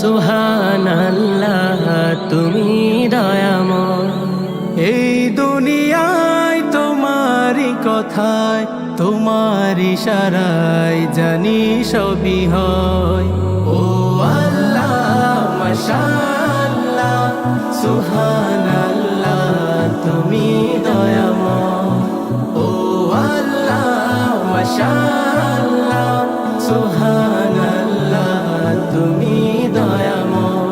সুবহানাল্লাহ তুমি দয়াময়। এই দুনিয়ায় তোমারই কথায়, তোমার ইশারায় জানি সবই হয়। ও আল্লাহ মাশাআল্লাহ সুবহানাল্লাহ তুমি দয়াময়। ও আল্লাহ মাশাআল্লাহ সুবহানাল্লাহ তুমি দয়াময়।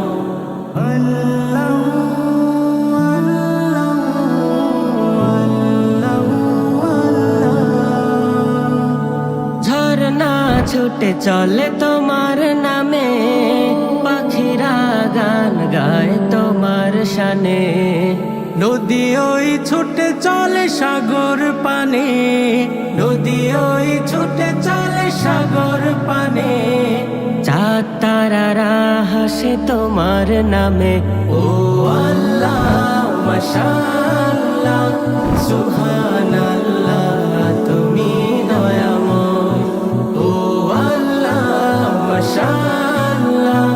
আল্লাহ ঝরনা ছুটে চলে তোমার নামে, পাখিরা গান গায় তোমার শানে। নদী ওই ছুটে চলে সাগর পানে, নদী ওই ছুটে চলে সাগর পানে। চাঁদ তারারা হাসে তোমার নামে। ও আল্লাহ মাশাআল্লাহ সুবহানাল্লাহ তুমি দয়াময়। ও আল্লাহ মাশাআল্লাহ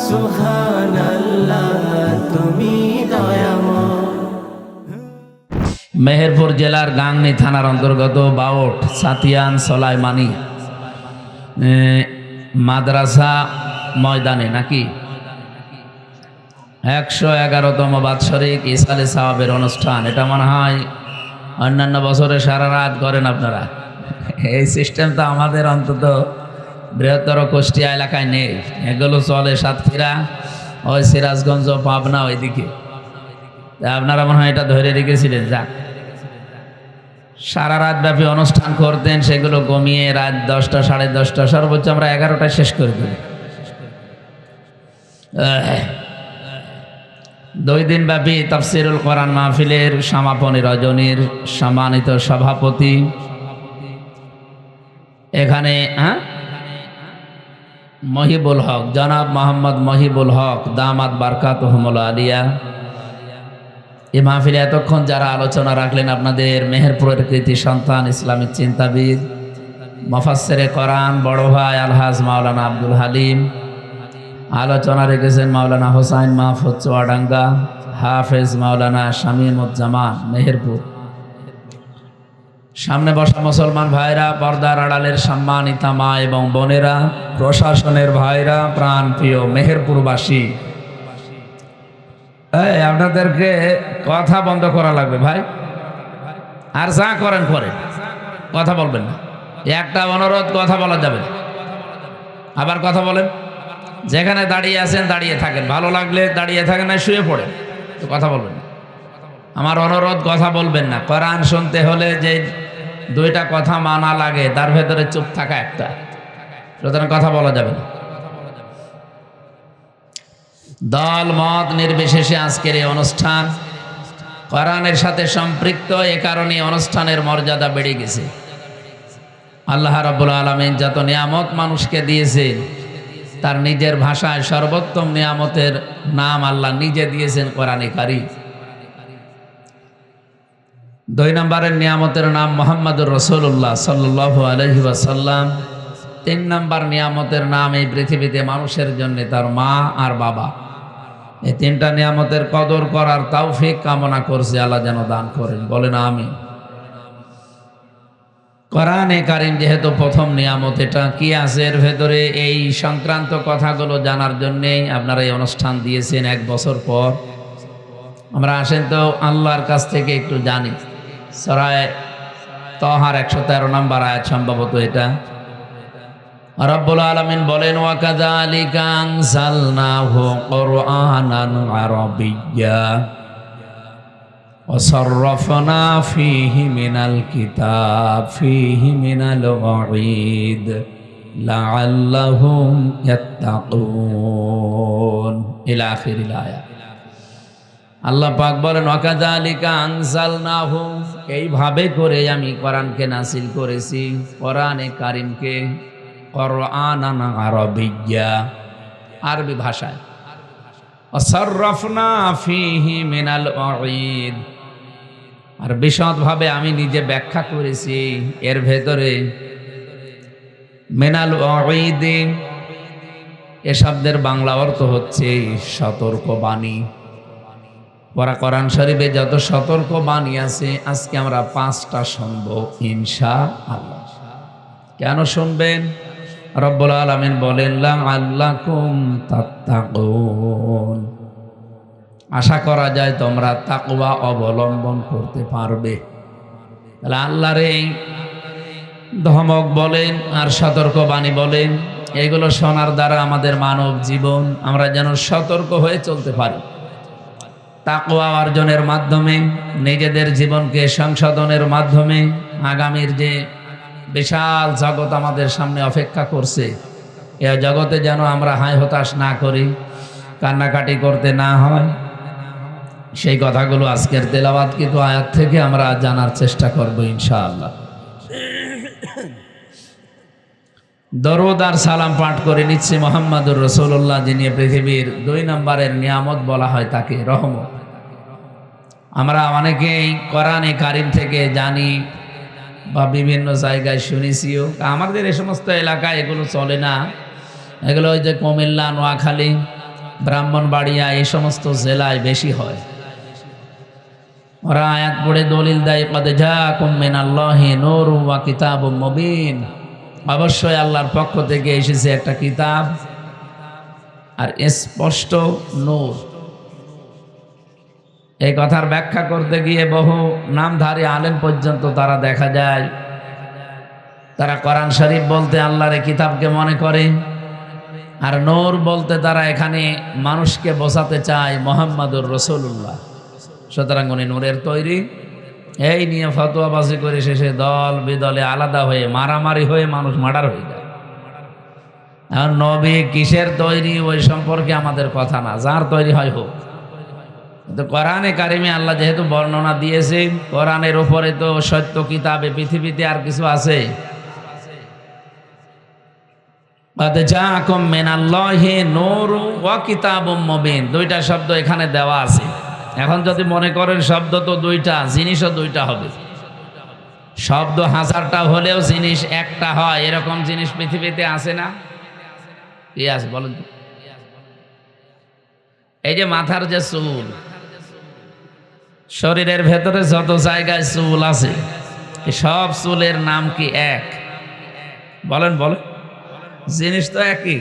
সুবহানাল্লাহ তুমি দয়াময়। মেহেরপুর জেলার গাংনী থানার অন্তর্গত বাউট সাতিয়ান সলাইমানি মাদ্রাসা ময়দানে নাকি 111তম বাৎসরিক ইসালে সাওয়াবের অনুষ্ঠান। এটা মনে হয় অন্যান্য বছরে সারা রাত করেন আপনারা। এই সিস্টেম তো আমাদের অন্তত বৃহত্তর কুষ্টিয়া এলাকায় নেই। এগুলো চলে সাতক্ষীরা, ওই সিরাজগঞ্জ, পাবনা ওইদিকে। আপনারা মনে হয় এটা ধরে রেখেছিলেন। যাক, সারা রাত ব্যাপী অনুষ্ঠান করতেন, সেগুলো কমিয়ে রাত 10টা, 10:30, সর্বোচ্চ আমরা 11টায় শেষ করে দেব। 2 দিন ব্যাপী তাফসিরুল কোরআন মাহফিলের সমাপনী রজনীর সম্মানিত সভাপতি এখানে মহিবুল হক, জনাব মোহাম্মদ মহিবুল হক দামাত বারকাতুহুমুল আলিয়া। এই মাহফিলে এতক্ষণ যারা আলোচনা রাখলেন, আপনাদের মেহেরপুরের কৃতি সন্তান, ইসলামিক চিন্তাবিদ, মুফাসসিরে কোরআন বড় ভাই আলহাজ মাওলানা আব্দুল হালিম। আলোচনা রেখেছেন মাওলানা হোসাইন মাহফুজ চুয়াডাঙ্গা, হাফেজ মাওলানা শামীমুজ্জামান মেহেরপুর। সামনে বসা মুসলমান ভাইরা, পর্দার আড়ালের সম্মানিতা মা এবং বোনেরা, প্রশাসনের ভাইরা, প্রাণ প্রিয় মেহেরপুরবাসী, আপনাদেরকে কথা বন্ধ করা লাগবে ভাই। আর যা করেন করেন, কথা বলবেন না। একটা অনুরোধ, কথা বলা যাবে না। আবার কথা বলেন। যেখানে দাঁড়িয়ে আছেন দাঁড়িয়ে থাকেন, ভালো লাগলে দাঁড়িয়ে থাকেন, না শুয়ে পড়েন, তো কথা বলবেন না। আমার অনুরোধ, কথা বলবেন না। কোরআন শুনতে হলে যে 2টা কথা মানা লাগে, তার ভেতরে চুপ থাকা একটা, সুতরাং কথা বলা যাবে না। দল মত নির্বিশেষে আজকের এই অনুষ্ঠান কোরআনের সাথে সম্পৃক্ত। এ কারণে অনুষ্ঠানের মর্যাদা বেড়ে গেছে। আল্লাহ রাব্বুল আলামিন যত নিয়ামত মানুষকে দিয়েছেন, তার নিজের ভাষায় সর্বোত্তম নিয়ামতের নাম আল্লাহ নিজে দিয়েছেন কোরআনে কারীম। 2 নম্বরের নিয়ামতের নাম মুহাম্মাদুর রাসূলুল্লাহ সাল্লাল্লাহু আলাইহি ওয়াসাল্লাম। 3 নম্বর নিয়ামতের নাম এই পৃথিবীতে মানুষের জন্য তার মা আর বাবা। এই 3টা নিয়ামতের কদর করার তৌফিক কামনা করছি, আল্লাহ যেন দান করেন, বলেন আমিন। কোরআনে কারীম যেহেতু প্রথম নিয়ামত, এটা কি আছে এর ভেতরে, এই সংক্রান্ত কথাগুলো জানার জন্যেই আপনারা এই অনুষ্ঠান দিয়েছেন 1 বছর পর। আমরা আসেন তো আল্লাহর কাছ থেকে একটু জানি। সূরা তাহার 113 নম্বর আয়াত সম্ভবত এটা। রব্বুল আলামিন বলেন, ওয়া কাযালিকা আনজালনাহু কুরআনান আরাবিয়্যা ওয়া সাররাফনা ফীহি মিনাল কিতাব ফীহি মিনাল ওয়াঈদ লাআল্লাহুম ইয়াত্তাকুন ইলা আখিরিল আয়াত। আল্লাহ পাক বলেন, ওয়া কাযালিকা আনজালনাহু, এইভাবে করে আমি কোরআনকে নাযিল করেছি, কোরআনে কারীমকে, কুরআনান আরাবিয়্যা, আরবি ভাষায়, সাররাফনা ফীহি মিনাল ওয়াঈদ, আর বিশদভাবে আমি নিজে ব্যাখ্যা করেছি এর ভেতরে। মিনাল ওয়াঈদ, এ শব্দের বাংলা অর্থ হচ্ছে সতর্ক বাণী। ওরা কোরআন শরীফে যত সতর্ক বাণী আছে আজকে আমরা 5টা শুনবো ইনশাআল্লাহ। কেন শুনবেন? রব্বুল আলামিন বলেন লাআল্লাকুম তাত্তাকুন, আশা করা যায় তোমরা তাকওয়া অবলম্বন করতে পারবে। তাহলে আল্লাহর এই ধমক বলেন আর সতর্ক বাণী বলেন, এগুলো শোনার দ্বারা আমাদের মানব জীবন আমরা যেন সতর্ক হয়ে চলতে পারি। তাকওয়া অর্জনের মাধ্যমে, নিজেদের জীবনকে সংশোধনের মাধ্যমে আগামীর যে বিশাল জগৎ আমাদের সামনে অপেক্ষা করছে, এ জগতে যেন আমরা হায় হতাশ না করি, কান্নাকাটি করতে না হয়, সেই কথাগুলো আজকের তেলাওয়াতকৃত আয়াত থেকে আমরা জানার চেষ্টা করব ইনশাআল্লাহ। দরুদ আর সালাম পাঠ করে নিচ্ছি মুহাম্মাদুর রাসূলুল্লাহ, যিনি পৃথিবীর 2 নম্বরের নিয়ামত বলা হয় তাকে, রহমত। আমরা অনেকেই কোরআনে কারিম থেকে জানি বা বিভিন্ন জায়গায় শুনেছিও। আমাদের এই সমস্ত এলাকায় এগুলো চলে না। এগুলো ওই যে কুমিল্লা, নোয়াখালী, ব্রাহ্মণবাড়িয়া এই সমস্ত জেলায় বেশি হয়। ওরা আয়াত পড়ে দলিল দেয়, কদ জাআকুম মিনাল্লাহি নূরুন ওয়া কিতাবুম মুবিন, অবশ্যই আল্লাহর পক্ষ থেকে এসেছে একটা কিতাব আর স্পষ্ট নূর। এই কথার ব্যাখ্যা করতে গিয়ে বহু নামধারী আলেম পর্যন্ত তারা দেখা যায় তারা কোরআন শরীফ বলতে আল্লাহর কিতাবকে মনে করে, আর নূর বলতে তারা এখানে মানুষকে বোঝাতে চায় মুহাম্মাদুর রাসূলুল্লাহ। সুতরাং উনি নূরের তৈরি, এই নিয়ে ফতোয়াবাজি করে শেষে দল বিদলে আলাদা হয়ে মারামারি হয়ে মানুষ মার্ডার হয়ে যায়। এখন নবী কিসের তৈরি ওই সম্পর্কে আমাদের কথা না, যার তৈরি হয় হোক। তো কোরআনে কারিমে আল্লাহ যেহেতু বর্ণনা দিয়েছে, কোরআনের উপরে তো সত্য কিতাবে পৃথিবীতে আর কিছু আছে? কদ জাআকুম মিনাল্লাহি নূরুন ওয়া কিতাবুম মুবিন, 2টা শব্দ এখানে দেওয়া আছে। এখন যদি মনে করেন শব্দ তো 2টা, জিনিসও 2টা হবে। শব্দ 1000টা হলেও জিনিস একটা হয়, এরকম জিনিস পৃথিবীতে আছে না? কি আছে বলেন তো? এই যে মাথার যে চুল, শরীরের ভেতরে যত জায়গায় চুল আছে, সব চুলের নাম কি এক? বলেন বলেন। জিনিস তো একই।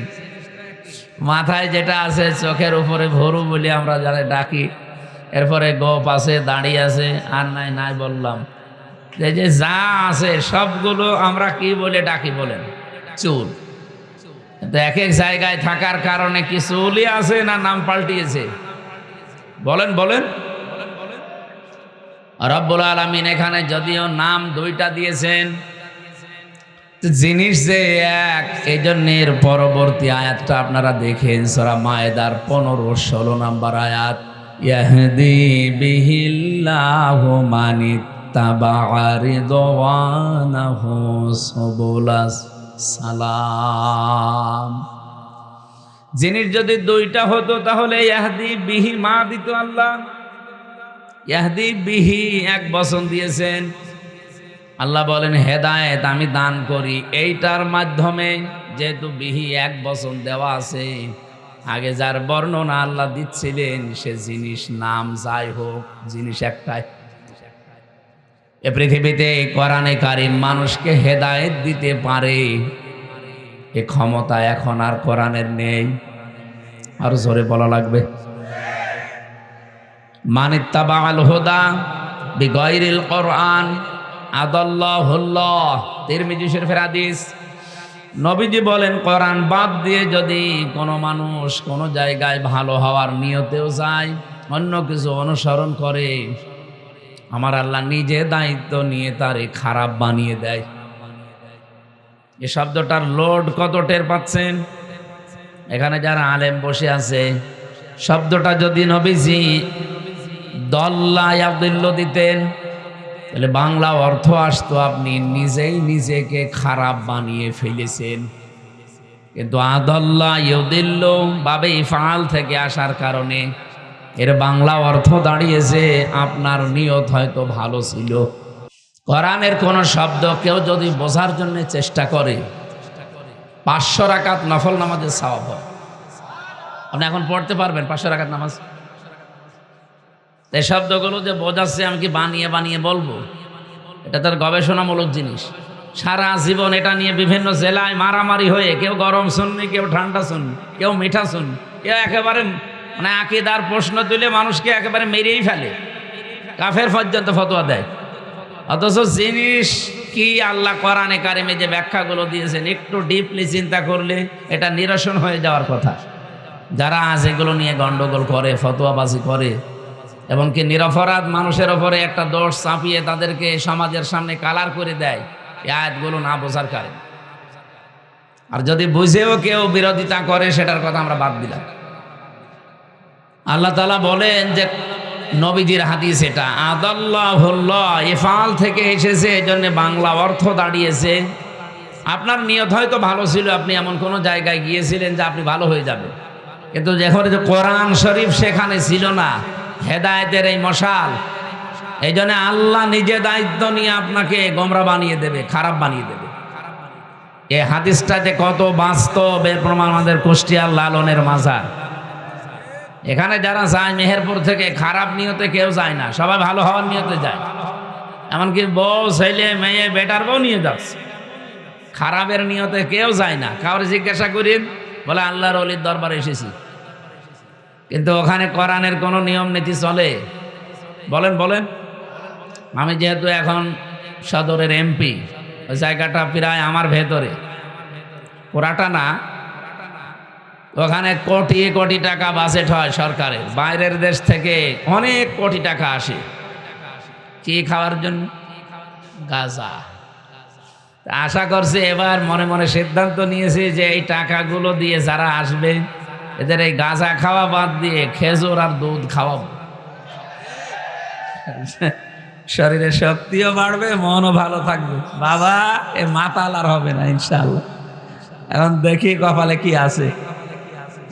মাথায় যেটা আছে, চোখের উপরে ভরু বলে আমরা যারা ডাকি, এরপরে গোপ আছে, দাড়ি আছে, আর নাই নাই বললাম, এই যে যা আছে সবগুলো আমরা কি বলে ডাকি বলেন? চুল। তো এক এক জায়গায় থাকার কারণে কি চুলই আছে না নাম পাল্টিয়েছে? বলেন বলেন। রব্বুল আলামিন এখানে যদিও নাম 2টা দিয়েছেন, জিনিস যে এক, এই জন্য এর পরবর্তী আয়াতটা আপনারা দেখেন, সূরা মায়েদার 15-16 নম্বর আয়াত, ইয়াহদি বিহিল্লাহু মানিত্তাবা'a রিদওয়ানাহু সুবুলাস সালাম। জিনিস যদি 2টা হতো তাহলে ইয়াহদি বিহি মা দিত আল্লাহ, ইয়াহদি বিহি 1 বচন দিয়েছেন। আল্লাহ বলেন হেদায়েত আমি দান করি, এইটার মাধ্যমে যেহেতু বিহি 1 বচন দেওয়া আছে, আগে যার বর্ণনা আল্লাহ দিচ্ছিলেন সে জিনিস নাম যাই হোক, জিনিস একটাই। এ পৃথিবীতে কোরআনে কারিম মানুষকে হেদায়েত দিতে পারে, এ ক্ষমতা এখন আর কোরআনের নেই। আর জোরে বলা লাগবে, মানিত্তাবা'আল হুদা বিগাইরিল কোরআন আদাল্লাহুল্লাহ। তিরমিজি শরীফের হাদিস, নবীজি বলেন কোরআন বাদ দিয়ে যদি কোনো মানুষ কোনো জায়গায় ভালো হওয়ার নিয়তেও যায়, অন্য কিছু অনুসরণ করে, আমার আল্লাহ নিজে দায়িত্ব নিয়ে তারে খারাপ বানিয়ে দেয়। এই শব্দটার লোড কত টের পাচ্ছেন? এখানে যারা আলেম বসে আছে, শব্দটা যদি নবীজি দল্লা ইয়াদিল্লু দিতেন তাহলে বাংলা অর্থ আসতো আপনি নিজেই নিজেকে খারাপ বানিয়ে ফেলেছেন। কিন্তু আদাল্লা ইউদিল্লু বাবে ইফআল থেকে আসার কারণে এর বাংলা অর্থ দাঁড়িয়েছে আপনার নিয়ত হয়তো ভালো ছিল। কোরআনের কোন শব্দ কেউ যদি বোঝার জন্য চেষ্টা করে 500 রাকাত নফল নামাজের সওয়াব হয়। আপনি এখন পড়তে পারবেন 500 রাকাত নামাজ? এই শব্দগুলো যে বোঝাচ্ছে আমি কি বানিয়ে বানিয়ে বলবো? এটা তার গবেষণামূলক জিনিস। সারা জীবন এটা নিয়ে বিভিন্ন জেলায় মারামারি হয়ে, কেউ গরম শুননি, কেউ ঠান্ডা শুননি, কেউ মিঠা শুননি, কেউ একেবারে মানে আকীদার প্রশ্ন তুলে মানুষকে একেবারে মেরেই ফেলে, কাফের পর্যন্ত ফতোয়া দেয়। অথচ জিনিস কি আল্লাহ কোরআনে কারিমে যে ব্যাখ্যাগুলো দিয়েছেন একটু ডিপলি চিন্তা করলে এটা নিরসন হয়ে যাওয়ার কথা। যারা আজ এগুলো নিয়ে গন্ডগোল করে, ফতোয়াবাজি করে এবং কি নিরপরাধ মানুষের ওপরে একটা দোষ চাপিয়ে তাদেরকে সমাজের সামনে কালার করে দেয়, এই আয়াতগুলো না বোঝার কারণে। আর যদি বুঝেও কেউ বিরোধিতা করে সেটার কথা আমরা বাদ দিলাম। আল্লাহ তাআলা বলেন যে নবীজির হাদিস, এটা আদাল্লাহুল্লাহ ইফআল থেকে এসেছে, এজন্য বাংলা অর্থ দাঁড়িয়েছে আপনার নিয়ত হয়তো ভালো ছিল, আপনি এমন কোনো জায়গায় গিয়েছিলেন যে আপনি ভালো হয়ে যাবেন, কিন্তু যখন যে কোরআন শরীফ সেখানে ছিল না, হেদায়েতের এই মশাল, এই জন্য আল্লাহ নিজে দায়িত্ব নিয়ে আপনাকে গোমরা বানিয়ে দেবে, খারাপ বানিয়ে দেবে। এই হাদিসটাতে কত বাস্তব এর প্রমাণ আমাদের কুষ্টিয়ার লালনের মাজার। এখানে যারা যায় মেহেরপুর থেকে খারাপ নিয়তে কেউ যায় না, সবাই ভালো হওয়ার নিয়তে যায়। এমনকি বউ, ছেলে, মেয়ে, বেটার বউ নিয়ে যাচ্ছে, খারাপের নিয়তে কেউ যায় না। কাউরে জিজ্ঞাসা করেন, বলে আল্লাহর ওলির দরবারে এসেছি, কিন্তু ওখানে কোরআনের কোনো নিয়ম নীতি চলে? বলেন বলেন। আমি যেহেতু এখন সদরের এমপি, ওই জায়গাটা প্রায় আমার ভেতরে, পুরাটা না, ওখানে কোটি কোটি টাকা বাজেট হয় সরকারের, বাইরের দেশ থেকে অনেক কোটি টাকা আসে কি খাওয়ার জন্য? গাঁজা। আশা করছি এবার মনে মনে সিদ্ধান্ত নিয়েছি যে এই টাকাগুলো দিয়ে যারা আসবে এদের এই গাঁজা খাওয়া বাদ দিয়ে খেজুর আর দুধ খাওয়াবো। শরীরে শক্তিও বাড়বে, মনও ভালো থাকবে। বাবা এ মাতাল আর হবে না ইনশাআল্লাহ। এখন দেখি কপালে কি আছে।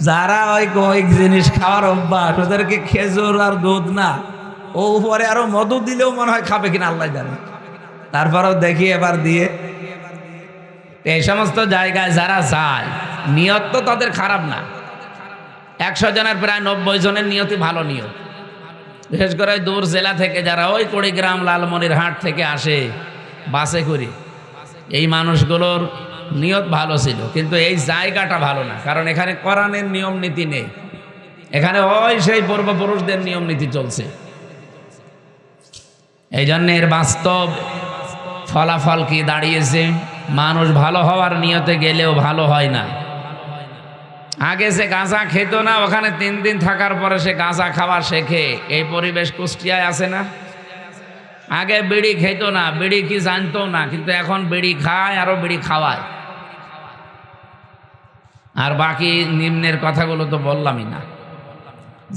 যারা ওই কয়েক জিনিস খাওয়ার অভ্যাস, ওদেরকে খেজুর আর দুধ না, ও উপরে আরো মধু দিলেও মনে হয় খাবে কিনা আল্লাহ জানে। তারপরেও দেখি এবার দিয়ে। এই সমস্ত জায়গায় যারা যায়, নিয়ত তো তাদের খারাপ না। 100 জনের প্রায় 90 জনের নিয়তই ভালো নিয়ত। বিশেষ করে দূর জেলা থেকে যারা ওই কুড়িগ্রাম, লালমনিরহাট থেকে আসে বাসে করে, এই মানুষগুলোর নিয়ত ভালো ছিল, কিন্তু এই জায়গাটা ভালো না। কারণ এখানে কোরআনের নিয়ম নীতি নেই, এখানে ওই সেই পূর্বপুরুষদের নিয়ম নীতি চলছে। এই জন্য এর বাস্তব ফলাফল কি দাঁড়িয়েছে? মানুষ ভালো হওয়ার নিয়তে গেলেও ভালো হয় না। আগে সে গাঁজা খেত না, ওখানে 3 দিন থাকার পরে সে গাঁজা খাওয়া শেখে। এই পরিবেশ কুষ্টিয়ায় আছে না? আগে বিড়ি খেত না, বিড়ি কি জানতো না, কিন্তু এখন বিড়ি খায়, আরো বিড়ি খাওয়ায়। আর বাকি নিম্নের কথাগুলো তো বললামই না।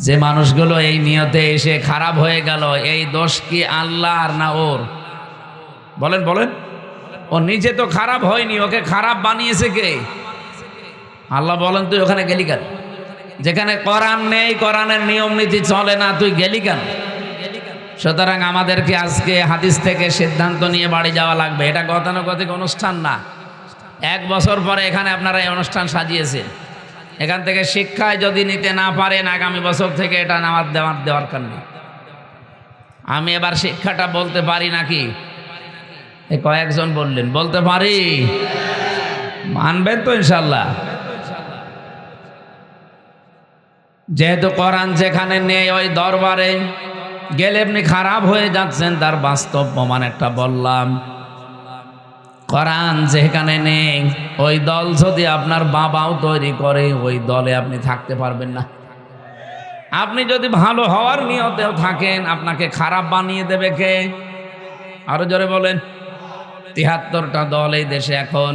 যে মানুষগুলো এই নিয়তে এসে খারাপ হয়ে গেল, এই দোষ কি আল্লাহর না ওর? বলেন বলেন। ও নিজে তো খারাপ হয়নি, ওকে খারাপ বানিয়েছে কে? আল্লাহ বলেন তুই ওখানে গেলি কেন? যেখানে কোরআন নেই, কোরআনের নিয়ম নীতি চলে না, তুই গেলি কেন? সুতরাং আমাদেরকে আজকে হাদিস থেকে সিদ্ধান্ত নিয়ে বাড়ি যাওয়া লাগবে। এটা গতানুগতিক অনুষ্ঠান না। 1 বছর পরে এখানে আপনারা এই অনুষ্ঠান সাজিয়েছেন, এখান থেকে শিক্ষায় যদি নিতে না পারেন, আগামী বছর থেকে এটা নামাজ দেওয়ার দরকার নেই। আমি এবার শিক্ষাটা বলতে পারি নাকি? এই কয়েকজন বললেন বলতে পারি, মানবেন তো ইনশাল্লাহ? যেহেতু কোরআন যেখানে নেই, ওই দরবারে গেলে আপনি খারাপ হয়ে যাচ্ছেন, তার বাস্তব প্রমাণ একটা বললাম। কোরআন যেখানে নেই, ওই দল যদি আপনার বাবাও তৈরি করে, ওই দলে আপনি থাকতে পারবেন না। আপনি যদি ভালো হওয়ার নিয়তেও থাকেন, আপনাকে খারাপ বানিয়ে দেবে কে? আরো জোরে বলেন। 73টা দল এই দেশে এখন,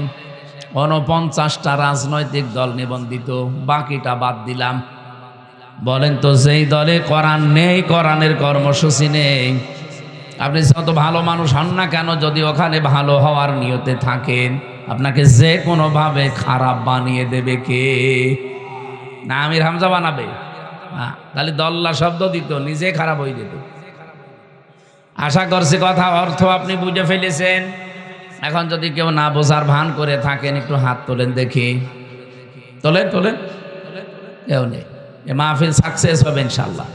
49টা রাজনৈতিক দল নিবন্ধিত, বাকিটা বাদ দিলাম। বলেন তো, যেই দলে কোরআন নেই, কোরআনের কর্মসূচি নেই, আপনি যত ভালো মানুষ হন না কেন, যদি ওখানে ভালো হওয়ার নিয়তে থাকেন, আপনাকে যে কোনোভাবে খারাপ বানিয়ে দেবে কে? না আমির হামজা বানাবে না, তাহলে দল্লা শব্দ দিত, নিজে খারাপ হয়ে যেত। আশা করছি কথা অর্থ আপনি বুঝে ফেলেছেন। এখন যদি কেউ না বোঝার ভান করে থাকেন, একটু হাত তোলেন দেখি। তোলেন তোলেন, কেউ নেই। এ মাহফিল সাকসেস হবে ইনশাআল্লাহ।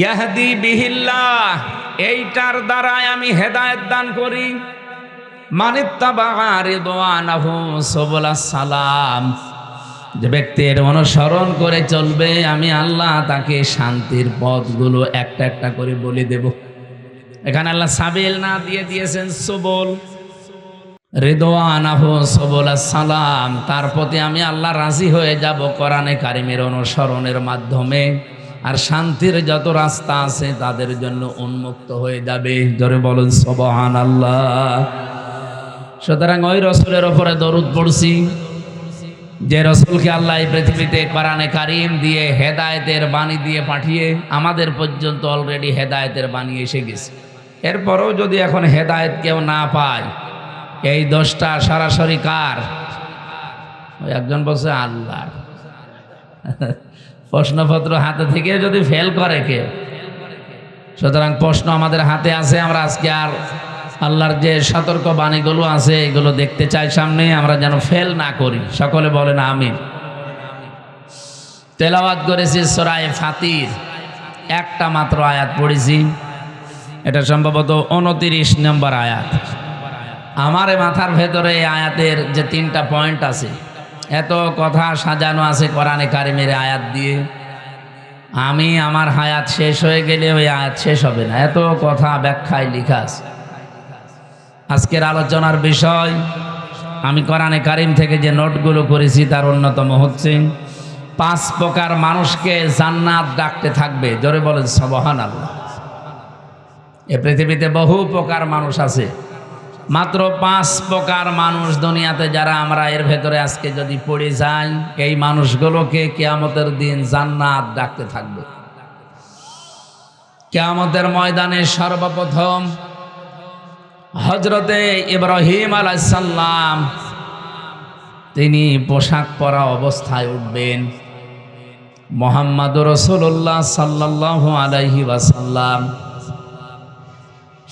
ইয়াহদি বিহিল্লাহ, এইটার দ্বারাই আমি হেদায়েত দান করি। মানিত্তাবা রিদওয়ানাহু সুবুলাস সালাম, যে ব্যক্তির অনুসরণ করে চলবে আমি আল্লাহ তাকে শান্তির পথগুলো একটা একটা করে বলে দেব। এখানে আল্লাহ সাবিল না দিয়ে দিয়েছেন সুবুল, রিদওয়ানাহু সুবুলাস সালাম, তার প্রতি আমি আল্লাহ রাজি হয়ে যাব কোরআনে কারিমের অনুসরণের মাধ্যমে। আর শান্তির যত রাস্তা আছে তাদের জন্য উন্মুক্ত হয়ে যাবে। জোরে বলুন সুবহানাল্লাহ। সুতরাং ওই রসুলের ওপরে দরুদ পড়ছি যে রসুলকে আল্লাহ এই পৃথিবীতে কোরআনে কারিম দিয়ে হেদায়েতের বাণী দিয়ে পাঠিয়ে আমাদের পর্যন্ত অলরেডি হেদায়েতের বাণী এসে গেছে। এরপরেও যদি এখন হেদায়েত কেউ না পায়, এই দোষটা সরাসরি কার? ওই একজন বলছে আল্লাহ। প্রশ্নপত্র হাতে থেকে যদি ফেল করে কেউ, সুতরাং প্রশ্ন আমাদের হাতে আছে। আমরা আজকে আর আল্লাহর যে সতর্ক বাণীগুলো আছে এগুলো দেখতে চাই সামনে, আমরা যেন ফেল না করি। সকলে বলেন আমিন। তেলাওয়াত করেছি সূরা ফাতির, একটা মাত্র আয়াত পড়েছি, এটা সম্ভবত 29 নম্বর আয়াত। আমার মাথার ভেতরে এই আয়াতের যে 3টা পয়েন্ট আছে, এত কথা সাজানো আছে কোরআনে কারিমের আয়াত দিয়ে, আমি আমার হায়াত শেষ হয়ে গেলে ওই আয়াত শেষ হবে না, এত কথা ব্যাখ্যায় লেখা আছে। আজকের আলোচনার বিষয়, আমি কোরআনে কারিম থেকে যে নোটগুলো করেছি তার অন্যতম হচ্ছে 5 প্রকার মানুষকে জান্নাত ডাকতে থাকবে। জোরে বলেন সুবহানাল্লাহ। এ পৃথিবীতে বহু প্রকার মানুষ আছে, মাত্র 5 প্রকার মানুষ দুনিয়াতে যারা আমরা এর ভেতরে আজকে যদি পড়ে যাই, এই মানুষগুলোকে কিয়ামতের দিন জান্নাত ডাকতে থাকবে। কিয়ামতের ময়দানে সর্বপ্রথম হযরতে ইব্রাহিম আলাইহিস সালাম তিনি পোশাক পরা অবস্থায় উঠবেন। মুহাম্মদুর রাসূলুল্লাহ সাল্লাল্লাহু আলাইহি ওয়াসাল্লাম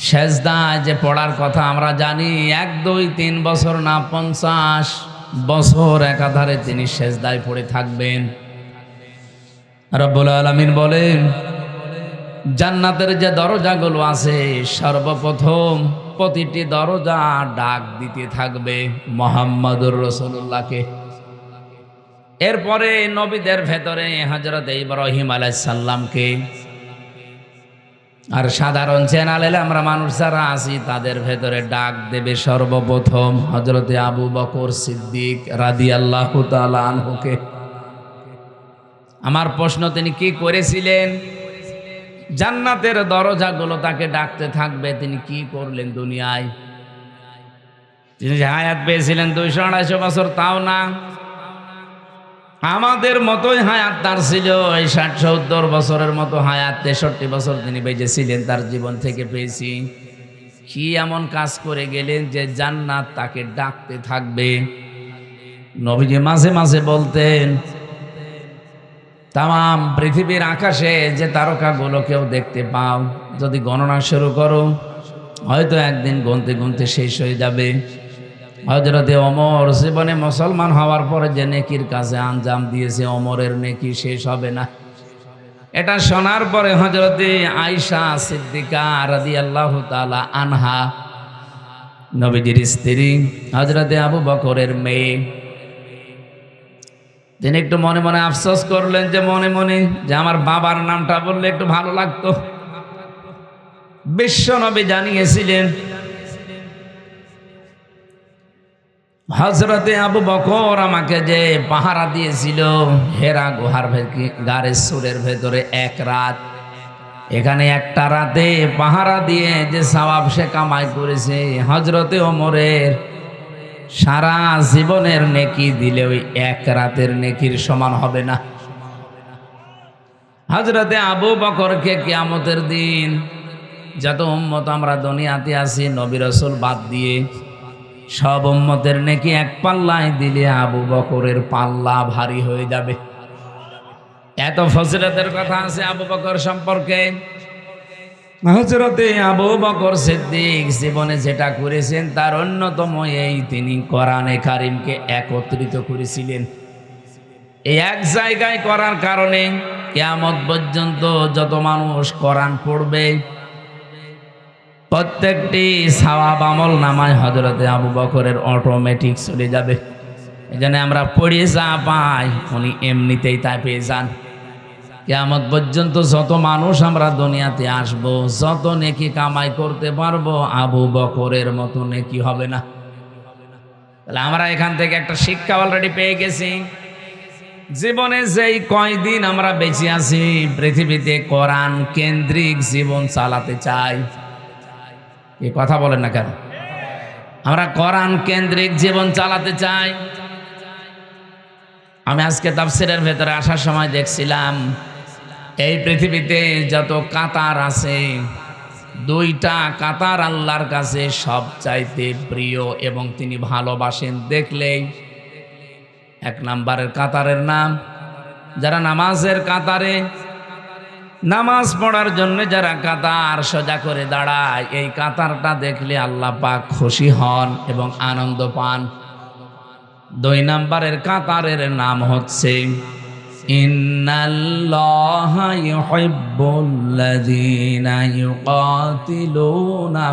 সেজদায় যে পড়ার কথা আমরা জানি, 1, 2, 3 বছর না 50 বছর একাধারে তিনি সেজদায় পড়ে থাকবেন। রব্বুল আলামিন বলেন, জান্নাতের যে দরজাগুলো আছে সর্বপ্রথম প্রতিটি দরজা ডাক দিতে থাকবে মুহাম্মদুর রাসূলুল্লাহকে। এরপরে নবীদের ভেতরে হযরত ইব্রাহিম আলাইহিস সালামকে, আর সাধারণ চ্যানেলে আমরা মানুষ যারা আছি তাদের ভেতরে ডাক দেবে সর্বপ্রথম হযরতে আবু বকর সিদ্দিক রাদিয়াল্লাহু তাআলা আনহুকে। আমার প্রশ্ন, তিনি কি করেছিলেন? জান্নাতের দরজাগুলো তাকে ডাকতে থাকবে, তিনি কি করলেন দুনিয়ায়? তিনি যে হায়াত পেয়েছিলেন 200-250 বছর, তাও না, আমাদের মতোই হায়াত তার ছিল। এই 60-70 বছরের মতো হায়াত, 63 বছর তিনি বেঁচে ছিলেন, তার জীবন থেকে পেয়েছি। কি এমন কাজ করে গেলেন যে জান্নাত তাকে ডাকতে থাকবে? নবীজি মাঝে মাঝে বলতেন, তাম পৃথিবীর আকাশে যে তারকাগুলো কেউ দেখতে পাও, যদি গণনা শুরু করো হয়তো একদিন গুনতে গুনতে শেষ হয়ে যাবে। হযরতে ওমর জীবনে মুসলমান হওয়ার পরে যে নেকির কাজে আঞ্জাম দিয়েছে, ওমরের নেকি শেষ হবে না। এটা শোনার পরে হযরতে আয়েশা সিদ্দিকা রাদিয়াল্লাহু তাআলা আনহা, নবীজির স্ত্রী, হযরতে আবু বকরের মেয়ে, তিনি একটু মনে মনে আফসোস করলেন যে মনে মনে যে আমার বাবার নামটা বললে একটু ভালো লাগতো। বিশ্ব নবী জানিয়েছিলেন, হযরতে আবু বকর আমাকে যে পাহারা দিয়েছিল হেরা গুহার গারে সুরের ভেতরে 1 রাত, এখানে একটা রাতে পাহারা দিয়ে যে সওয়াব সে কামাই করেছে, হযরতে ওমরের সারা জীবনের নেকি দিলে ওই 1 রাতের নেকির সমান হবে না। হযরতে আবু বকরকে কিয়ামতের দিন যত উম্মত আমরা দুনিয়াতে আছি নবী রাসূল বাদ দিয়ে সব উম্মতের নেকি এক পাল্লায় দিলে আবু বকরের পাল্লা ভারী হয়ে যাবে। এত ফজিলতের কথা আছে আবু বকর সম্পর্কে। হযরতে আবু বকর সিদ্দিক জীবনে যেটা করেছেন তার অন্যতম এই, তিনি কোরআনে কারিমকে একত্রিত করেছিলেন। এই এক জায়গায় করার কারণে কিয়ামত পর্যন্ত যত মানুষ কোরআন পড়বে প্রত্যেকটি সওয়াব আমল নামায় হযরতে আবু বকরের অটোমেটিক চলে যাবে। এজন্য আমরা পড়ে যা পাই উনি এমনিতেই তাই পেয়ে যান। কিয়ামত পর্যন্ত যত মানুষ আমরা দুনিয়াতে আসব, যত নেকি কামাই করতে পারবো আবু বকরের মতো নেকি হবে না। তাহলে আমরা এখান থেকে একটা শিক্ষা অলরেডি পেয়ে গেছি। জীবনে যেই কয়দিন আমরা বেঁচে আছি পৃথিবীতে কোরআন কেন্দ্রিক জীবন চালাতে চাই। এই কথা বলেন না কেন? আমরা কোরআন কেন্দ্রিক জীবন চালাতে চাই। আমি আজকে তাফসীরের ভেতরে আসার সময় দেখছিলাম এই পৃথিবীতে যত কাতার আছে, দুইটা কাতার আল্লাহর কাছে সবচাইতে প্রিয় এবং তিনি ভালোবাসেন দেখলেই। এক নাম্বারের কাতারের নাম, যারা নামাজের কাতারে নামাজ পড়ার জন্য যারা কাতার সোজা করে দাঁড়ায়, এই কাতারটা দেখলে আল্লাহ পাক খুশি হন এবং আনন্দ পান। দুই নাম্বারের কাতারের নাম হচ্ছে ইন্নাল্লাহা ইউহিব্বুল্লাযীনা ইউকাতিলুনা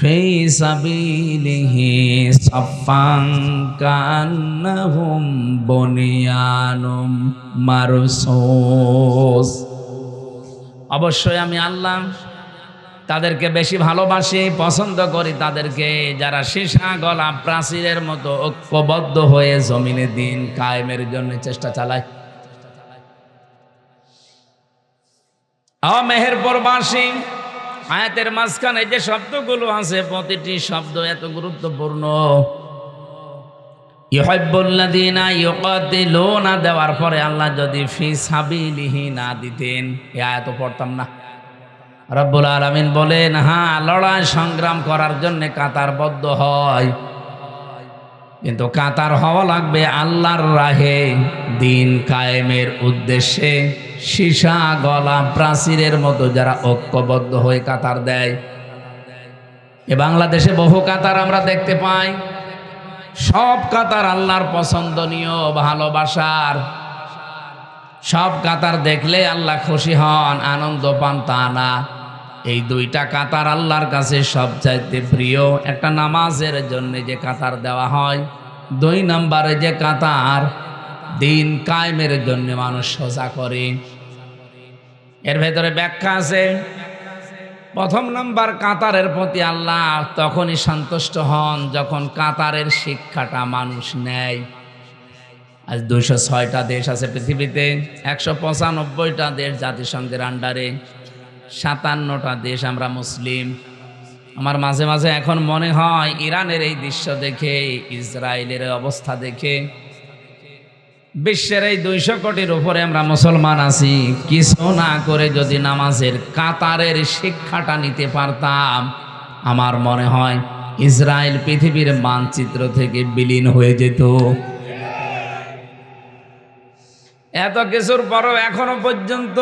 ফি সাবিলিহি সাফফান কান্নাহুম বুনিয়ানুম মারসুস। অবশ্যই আমি আল্লাহ তাদেরকে বেশি ভালোবাসি, পছন্দ করি তাদেরকে যারা সীসা গলা প্রাচীরের মতো ঐক্যবদ্ধ হয়ে জমিনে দিন কায়েমের জন্য চেষ্টা চালায়। মেহেরপুরবাসী, আয়াতের মাঝখানে যে শব্দগুলো আছে প্রতিটি শব্দ এত গুরুত্বপূর্ণ। ইউহিব্বুল্লাযীনা ইউকাতিলুনা দেওয়ার পরে আল্লাহ যদি ফি সাবিলিহি না দিতেন এই আয়াত পড়তাম না। রব্বুল আলামিন বলেন, হ্যাঁ লড়াই সংগ্রাম করার জন্য কাতারবদ্ধ হয়, কিন্তু কাতার হওয়া লাগবে আল্লাহর রাহে দিন কায়েমের উদ্দেশ্যে। সীসা গলা প্রাচীরের মতো যারা ঐক্যবদ্ধ হয়ে কাতার দেয়। এ বাংলাদেশে বহু কাতার আমরা দেখতে পাই, সব কাতার আল্লাহর পছন্দনীয় ভালোবাসার। সব কাতার দেখলে আল্লাহ খুশি হন আনন্দ পান তা না। এই দুইটা কাতার আল্লাহর কাছে সবচাইতে প্রিয়। একটা নামাজের জন্য যে কাতার দেওয়া হয়, দুই নম্বরে যে কাতার দিন কায়েমের জন্য মানুষ সোজা করে। এর ভেতরে ব্যাখ্যা আছে। প্রথম নাম্বার, কাতারের প্রতি আল্লাহ তখনই সন্তুষ্ট হন যখন কাতারের শিক্ষাটা মানুষ নেয়। আজ 206টা দেশ আছে পৃথিবীতে, 195টা দেশ জাতিসংঘের আন্ডারে, 57টা দেশ আমরা মুসলিম। আমার মাঝে মাঝে এখন মনে হয় ইরানের এই দৃশ্য দেখে, ইসরায়েলের অবস্থা দেখে, বিশ্বের এই 200 কোটির উপরে আমরা মুসলমান আছি, কিছু না করে যদি নামাজের কাতারের শিক্ষাটা নিতে পারতাম, আমার মনে হয় ইসরায়েল পৃথিবীর মানচিত্র থেকে বিলীন হয়ে যেত। এত কিছুর পরও এখনো পর্যন্ত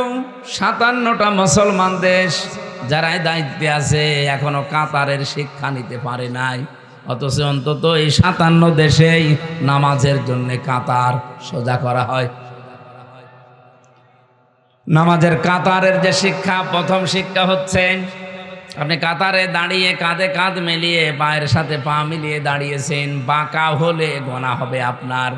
57টা মুসলমান দেশ যারা দায়িত্বে আছে এখনো কাতারের শিক্ষা নিতে পারে নাই। অথচ অন্তত এই 57 দেশেই নামাজের জন্য কাতার সোজা করা হয়। নামাজের কাতারের যে শিক্ষা, প্রথম শিক্ষা হচ্ছে আপনি কাতারে দাঁড়িয়ে কাঁধে কাঁধ মিলিয়ে পায়ের সাথে পা মিলিয়ে দাঁড়িয়েছেন, বাঁকা হলে গোনা হবে আপনার।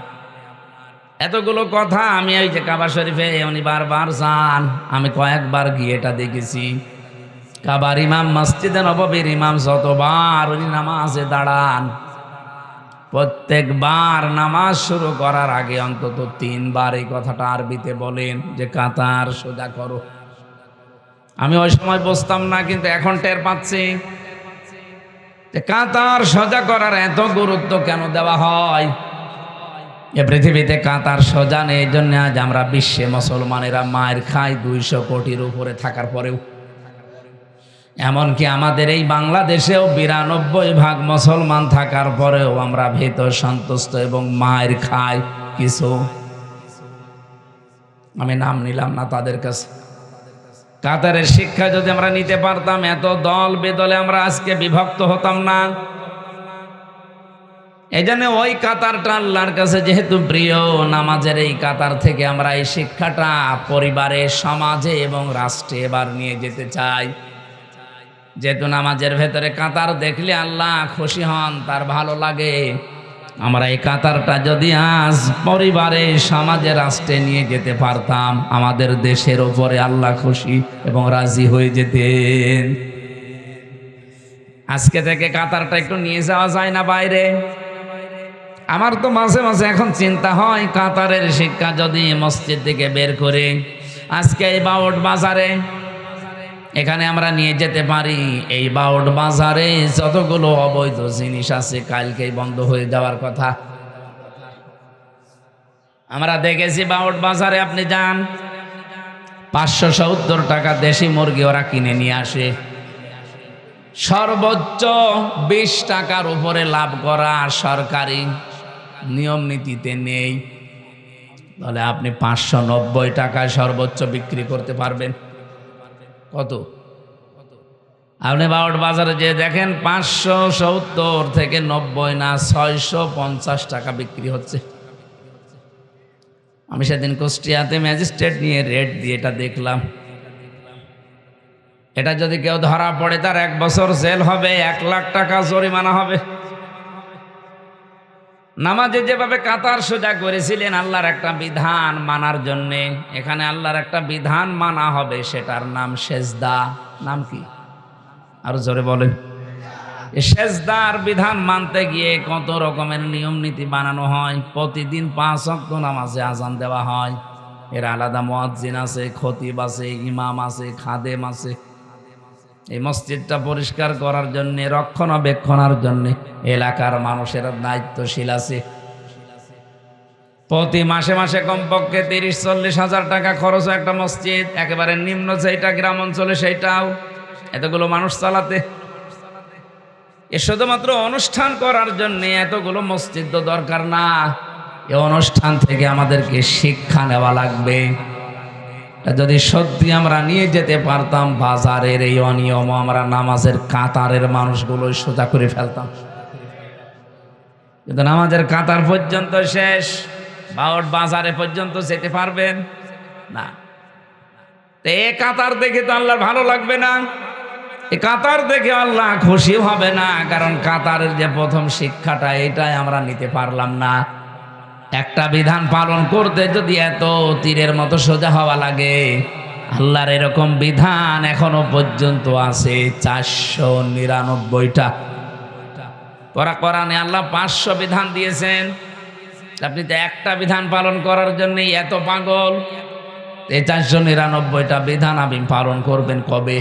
এতগুলো কথা আমি ওই যে কাবা শরীফে উনি বারবার যান, আমি কয়েকবার গিয়ে এটা দেখেছি। কাবার ইমাম, মসজিদে নববীর ইমাম যতবার উনি নামাজে দাঁড়ান, প্রত্যেকবার নামাজ শুরু করার আগে অন্তত 3 বার এই কথাটা আরবিতে বলেন যে কাতার সোজা করো। আমি ওই সময় বুঝতাম না, কিন্তু এখন টের পাচ্ছি যে কাতার সোজা করার এত গুরুত্ব কেন দেওয়া হয়। এ পৃথিবীতে কাতার সোজা নেই, এই জন্য আজ আমরা বিশ্বে মুসলমানেরা মায়ের খাই 200 কোটির উপরে থাকার পরেও। এমনকি আমাদের এই বাংলাদেশেও 92% মুসলমান থাকার পরেও আমরা ভেতর সন্তুষ্ট এবং মায়ের খাই কিছু, আমি নাম নিলাম না তাদের কাছে। কাতারের শিক্ষা যদি আমরা নিতে পারতাম, এত দল বেদলে আমরা আজকে বিভক্ত হতাম না। এই জন্য ওই কাতারটা আল্লাহর কাছে যেহেতু প্রিয়, নামাজের এই কাতার থেকে আমরা এই শিক্ষাটা পরিবারে, সমাজে এবং রাষ্ট্রে এবার নিয়ে যেতে চাই। যেহেতু নামাজের ভেতরে কাতার দেখলে আল্লাহ খুশি হন, তার ভালো লাগে, আমরা এই কাতারটা যদি আজ পরিবারে, সমাজে, রাষ্ট্রে নিয়ে যেতে পারতাম, আমাদের দেশের ওপরে আল্লাহ খুশি এবং রাজি হয়ে যেতেন। আজকে থেকে কাতারটা একটু নিয়ে যাওয়া যায় না বাইরে? আমার তো মাঝে মাঝে এখন চিন্তা হয়, কাতারের শিক্ষা যদি মসজিদ থেকে বের করে আজকে এই বাউট বাজারে এখানে আমরা নিয়ে যেতে পারি, এই বাউট বাজারে যতগুলো অবৈধ জিনিস আছে কালকেই বন্ধ হয়ে যাওয়ার কথা। আমরা দেখেছি বাউট বাজারে আপনি যান, 570 টাকা দেশি মুরগি ওরা কিনে নিয়ে আসে, সর্বোচ্চ 20 টাকার উপরে লাভ করা সরকারি নিয়ম নীতিতে নেই। তাহলে আপনি 590 টাকায় সর্বোচ্চ বিক্রি করতে পারবেন। কত? আপনি বাউট বাজারে যে দেখেন 570 থেকে 90 না 650 টাকা বিক্রি হচ্ছে। আমি সেদিন কুষ্টিয়াতে ম্যাজিস্ট্রেট নিয়ে রেট দিয়ে এটা দেখলাম। এটা যদি কেউ ধরা পড়ে তার 1 বছর জেল হবে, 1 লাখ টাকা জরিমানা হবে। নামাজে যেভাবে কাতার সোজা করেছিলেন আল্লাহর একটা বিধান মানার জন্যে, এখানে আল্লাহর একটা বিধান মানা হবে, সেটার নাম সেজদা। নাম কি? আরো জোরে বলেন। এই সেজদার বিধান মানতে গিয়ে কত রকমের নিয়ম নীতি বানানো হয়। প্রতিদিন 5 ওয়াক্ত নামাজে আজান দেওয়া হয়, এর আলাদা মুয়াজ্জিন আছে, খতিব আছে, ইমাম আছে, খাদেম আছে। এই মসজিদটা পরিষ্কার করার জন্য, রক্ষণাবেক্ষণের জন্য এলাকার মানুষের দায়িত্বশীল আছে। প্রতি মাসে মাসে কমপক্ষে 30-40 হাজার টাকা খরচ হয় একটা মসজিদ, একেবারে নিম্ন যেটা গ্রাম অঞ্চলে সেইটাও, এতগুলো মানুষ চালাতে। এ শুধুমাত্র অনুষ্ঠান করার জন্য এতগুলো মসজিদ তো দরকার না, এই অনুষ্ঠান থেকে আমাদেরকে শিক্ষা নেওয়া লাগবে। যদি সত্যি আমরা নিয়ে যেতে পারতাম, বাজারের এই অনিয়ম আমরা নামাজের কাতারের মানুষগুলো সোজা করে ফেলতাম। কিন্তু নামাজের কাতার পর্যন্ত শেষ, বাউট বাজারে পর্যন্ত যেতে পারবেন না। তো এ কাতার দেখে তো আল্লাহর ভালো লাগবে না, এ কাতার দেখে আল্লাহ খুশি হবে না, কারণ কাতারের যে প্রথম শিক্ষাটা এটাই আমরা নিতে পারলাম না। একটা বিধান পালন করতে যদি এত তীরের মতো সোজা হওয়া লাগে, আল্লাহর এরকম বিধান এখনো পর্যন্ত আছে 499টা। কোরআনে আল্লাহ 500 বিধান দিয়েছেন, আপনি তো একটা বিধান পালন করার জন্য এত পাগল, এই 499টা বিধান আপনি পালন করবেন কবে?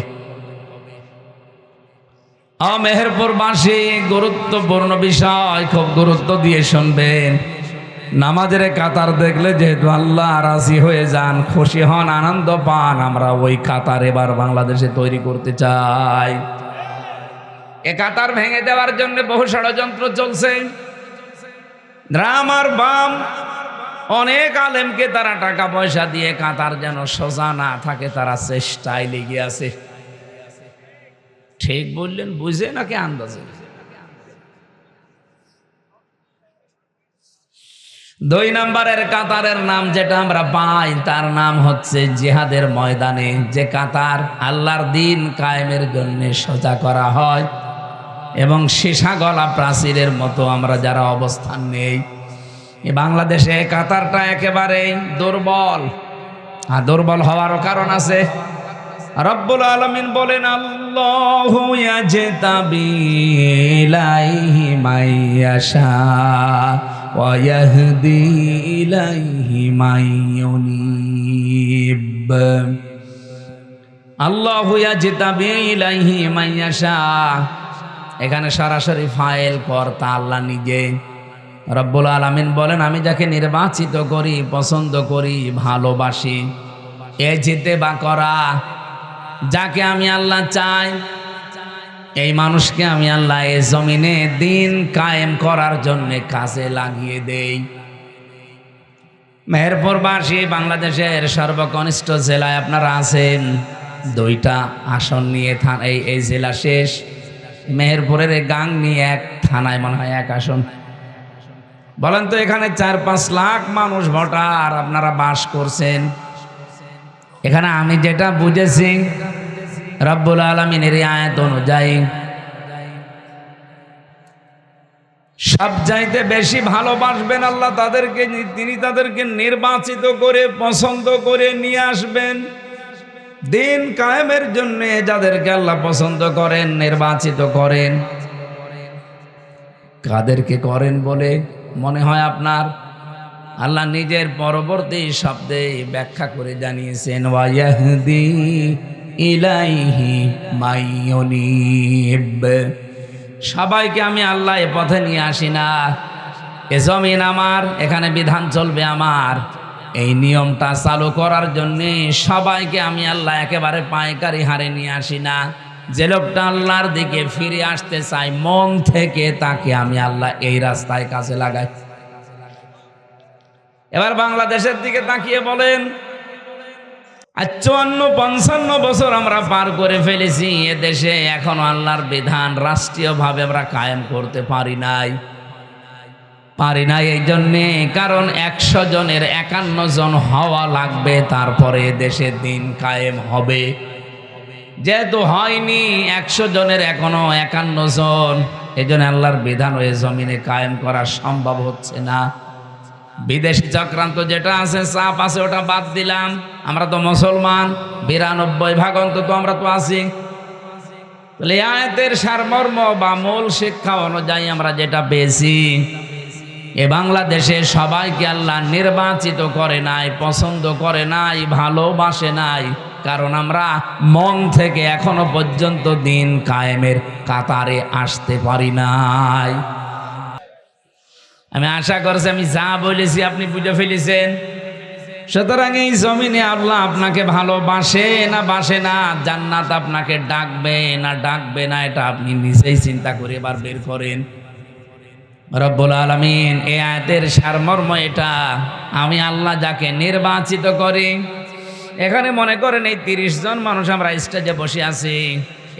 মেহেরপুরবাসী, গুরুত্বপূর্ণ বিষয়, খুব গুরুত্ব দিয়ে শুনবেন। নামাজের কাতার দেখলে যেহেতু আল্লাহ রাজি হয়ে যান, খুশি হন, আনন্দ পান, আমরা ওই কাতার এবার বাংলাদেশে তৈরি করতে চাই। এ কাতার ভেঙে দেওয়ার জন্য বহু ষড়যন্ত্র চলছে। আমার বাম অনেক আলেমকে তারা টাকা পয়সা দিয়ে কাতার যেন সোজা না থাকে তারা চেষ্টায় লেগে আছে। ঠিক বললেন বুঝে নাকি আন্দাজে? 2 নম্বরের কাতারের নাম যেটা আমরা পাই তার নাম হচ্ছে জিহাদের ময়দানে যে কাতার আল্লাহর দ্বীন কায়েমের জন্য সোজা করা হয়, এবং সীসা গলা প্রাচীরের মতো আমরা যারা অবস্থান নেই, বাংলাদেশে কাতারটা একেবারেই দুর্বল। আর দুর্বল হওয়ারও কারণ আছে। রব্বুল আলামিন বলেন, আল্লাহু ইয়াজতাবি ইলাইহি মাইয়াশা ওয়া ইয়াহদি ইলাইহি মাইয়ুনিব। আল্লাহু ইয়াজতাবি ইলাইহি মাইয়াশা, এখানে সরাসরি ফাইল কর্তা আল্লাহ নিজে। রব্বুল আলামিন বলেন, আমি যাকে নির্বাচিত করি, পছন্দ করি, ভালোবাসি। এ যেতে বা করা, যাকে আমি আল্লাহ চাই, এই মানুষকে আমি আল্লাহ এ জমিনে দিন কায়েম করার জন্য কাজে লাগিয়ে দেই। মেহেরপুরবাসী, বাংলাদেশের সর্বকনিষ্ঠ জেলায় আপনারা আছেন, 2টা আসন নিয়ে এই জেলা শেষ। মেহেরপুরের গাং নিয়ে 1 থানায় মনে হয় 1 আসন, বলেন তো, এখানে 4-5 লাখ মানুষ ভোটার, আপনারা বাস করছেন। এখানে আমি যেটা বুঝেছি রব্বুল আলামিনের আয়াত অনুযায়ী, সব চাইতে বেশি ভালোবাসবেন আল্লাহ তাদেরকে, তিনি তাদেরকে নির্বাচিত করে পছন্দ করে নিয়ে আসবেন দিন কায়েমের জন্য। যাদেরকে আল্লাহ পছন্দ করেন, নির্বাচিত করেন, কাদেরকে করেন বলে মনে হয় আপনার? আল্লাহ নিজের পরবর্তী শব্দে ব্যাখ্যা করে জানিয়েছেন, ওয়ায়াহদি ইলাইহি মাইয়ুনিব। সবাইকে আমি আল্লাহ এ পথে নিয়ে আসি না। এ জমিন আমার, এখানে বিধান চলবে আমার, এই নিয়মটা চালু করার জন্যে সবাইকে আমি আল্লাহ একেবারে পাইকারি হারে নিয়ে আসি না। যে লোকটা আল্লাহর দিকে ফিরে আসতে চাই মন থেকে, তাকে আমি আল্লাহ এই রাস্তায় কাজে লাগাই। এবার বাংলাদেশের দিকে তাকিয়ে বলেন, আর 54-55 বছর আমরা পার করে ফেলেছি, এ দেশে এখনো আল্লাহর বিধান রাষ্ট্রীয়ভাবে আমরা কায়েম করতে পারি নাই। এই জন্যে কারণ 100 জনের 51 জন হওয়া লাগবে, তারপরে দেশে দিন কায়েম হবে। যেহেতু হয়নি, 100 জনের এখনো 51 জন, এই জন্য আল্লাহর বিধান ওই জমিনে কায়েম করা সম্ভব হচ্ছে না। বিদেশি চক্রান্ত যেটা আছে, চাপ আছে, ওটা বাদ দিলাম। আমরা তো মুসলমান, 92% অন্তত আমরা তো আছি। তাহলে আয়াতের সারমর্ম বা মূল শিক্ষা অনুযায়ী আমরা যেটা পেয়েছি, এ বাংলাদেশে সবাইকে আল্লাহ নির্বাচিত করে নাই, পছন্দ করে নাই, ভালোবাসে নাই, কারণ আমরা মন থেকে এখনো পর্যন্ত দিন কায়েমের কাতারে আসতে পারি নাই। আমি আশা করছি আমি যা বলেছি আপনি বুঝে ফেলেছেন। সুতরাং এই জমিনে আল্লাহ আপনাকে ভালোবাসে না বাসে না, জান্নাত আপনাকে ডাকবে না ডাকবে না, এটা আপনি নিজেই চিন্তা করে এবার বের করেন। রব্বুল আলামিন এই আয়াতের সারমর্ম এটা, আমি আল্লাহ যাকে নির্বাচিত করি। এখানে মনে করেন এই 30 জন মানুষ আমরা স্টেজে বসে আছি,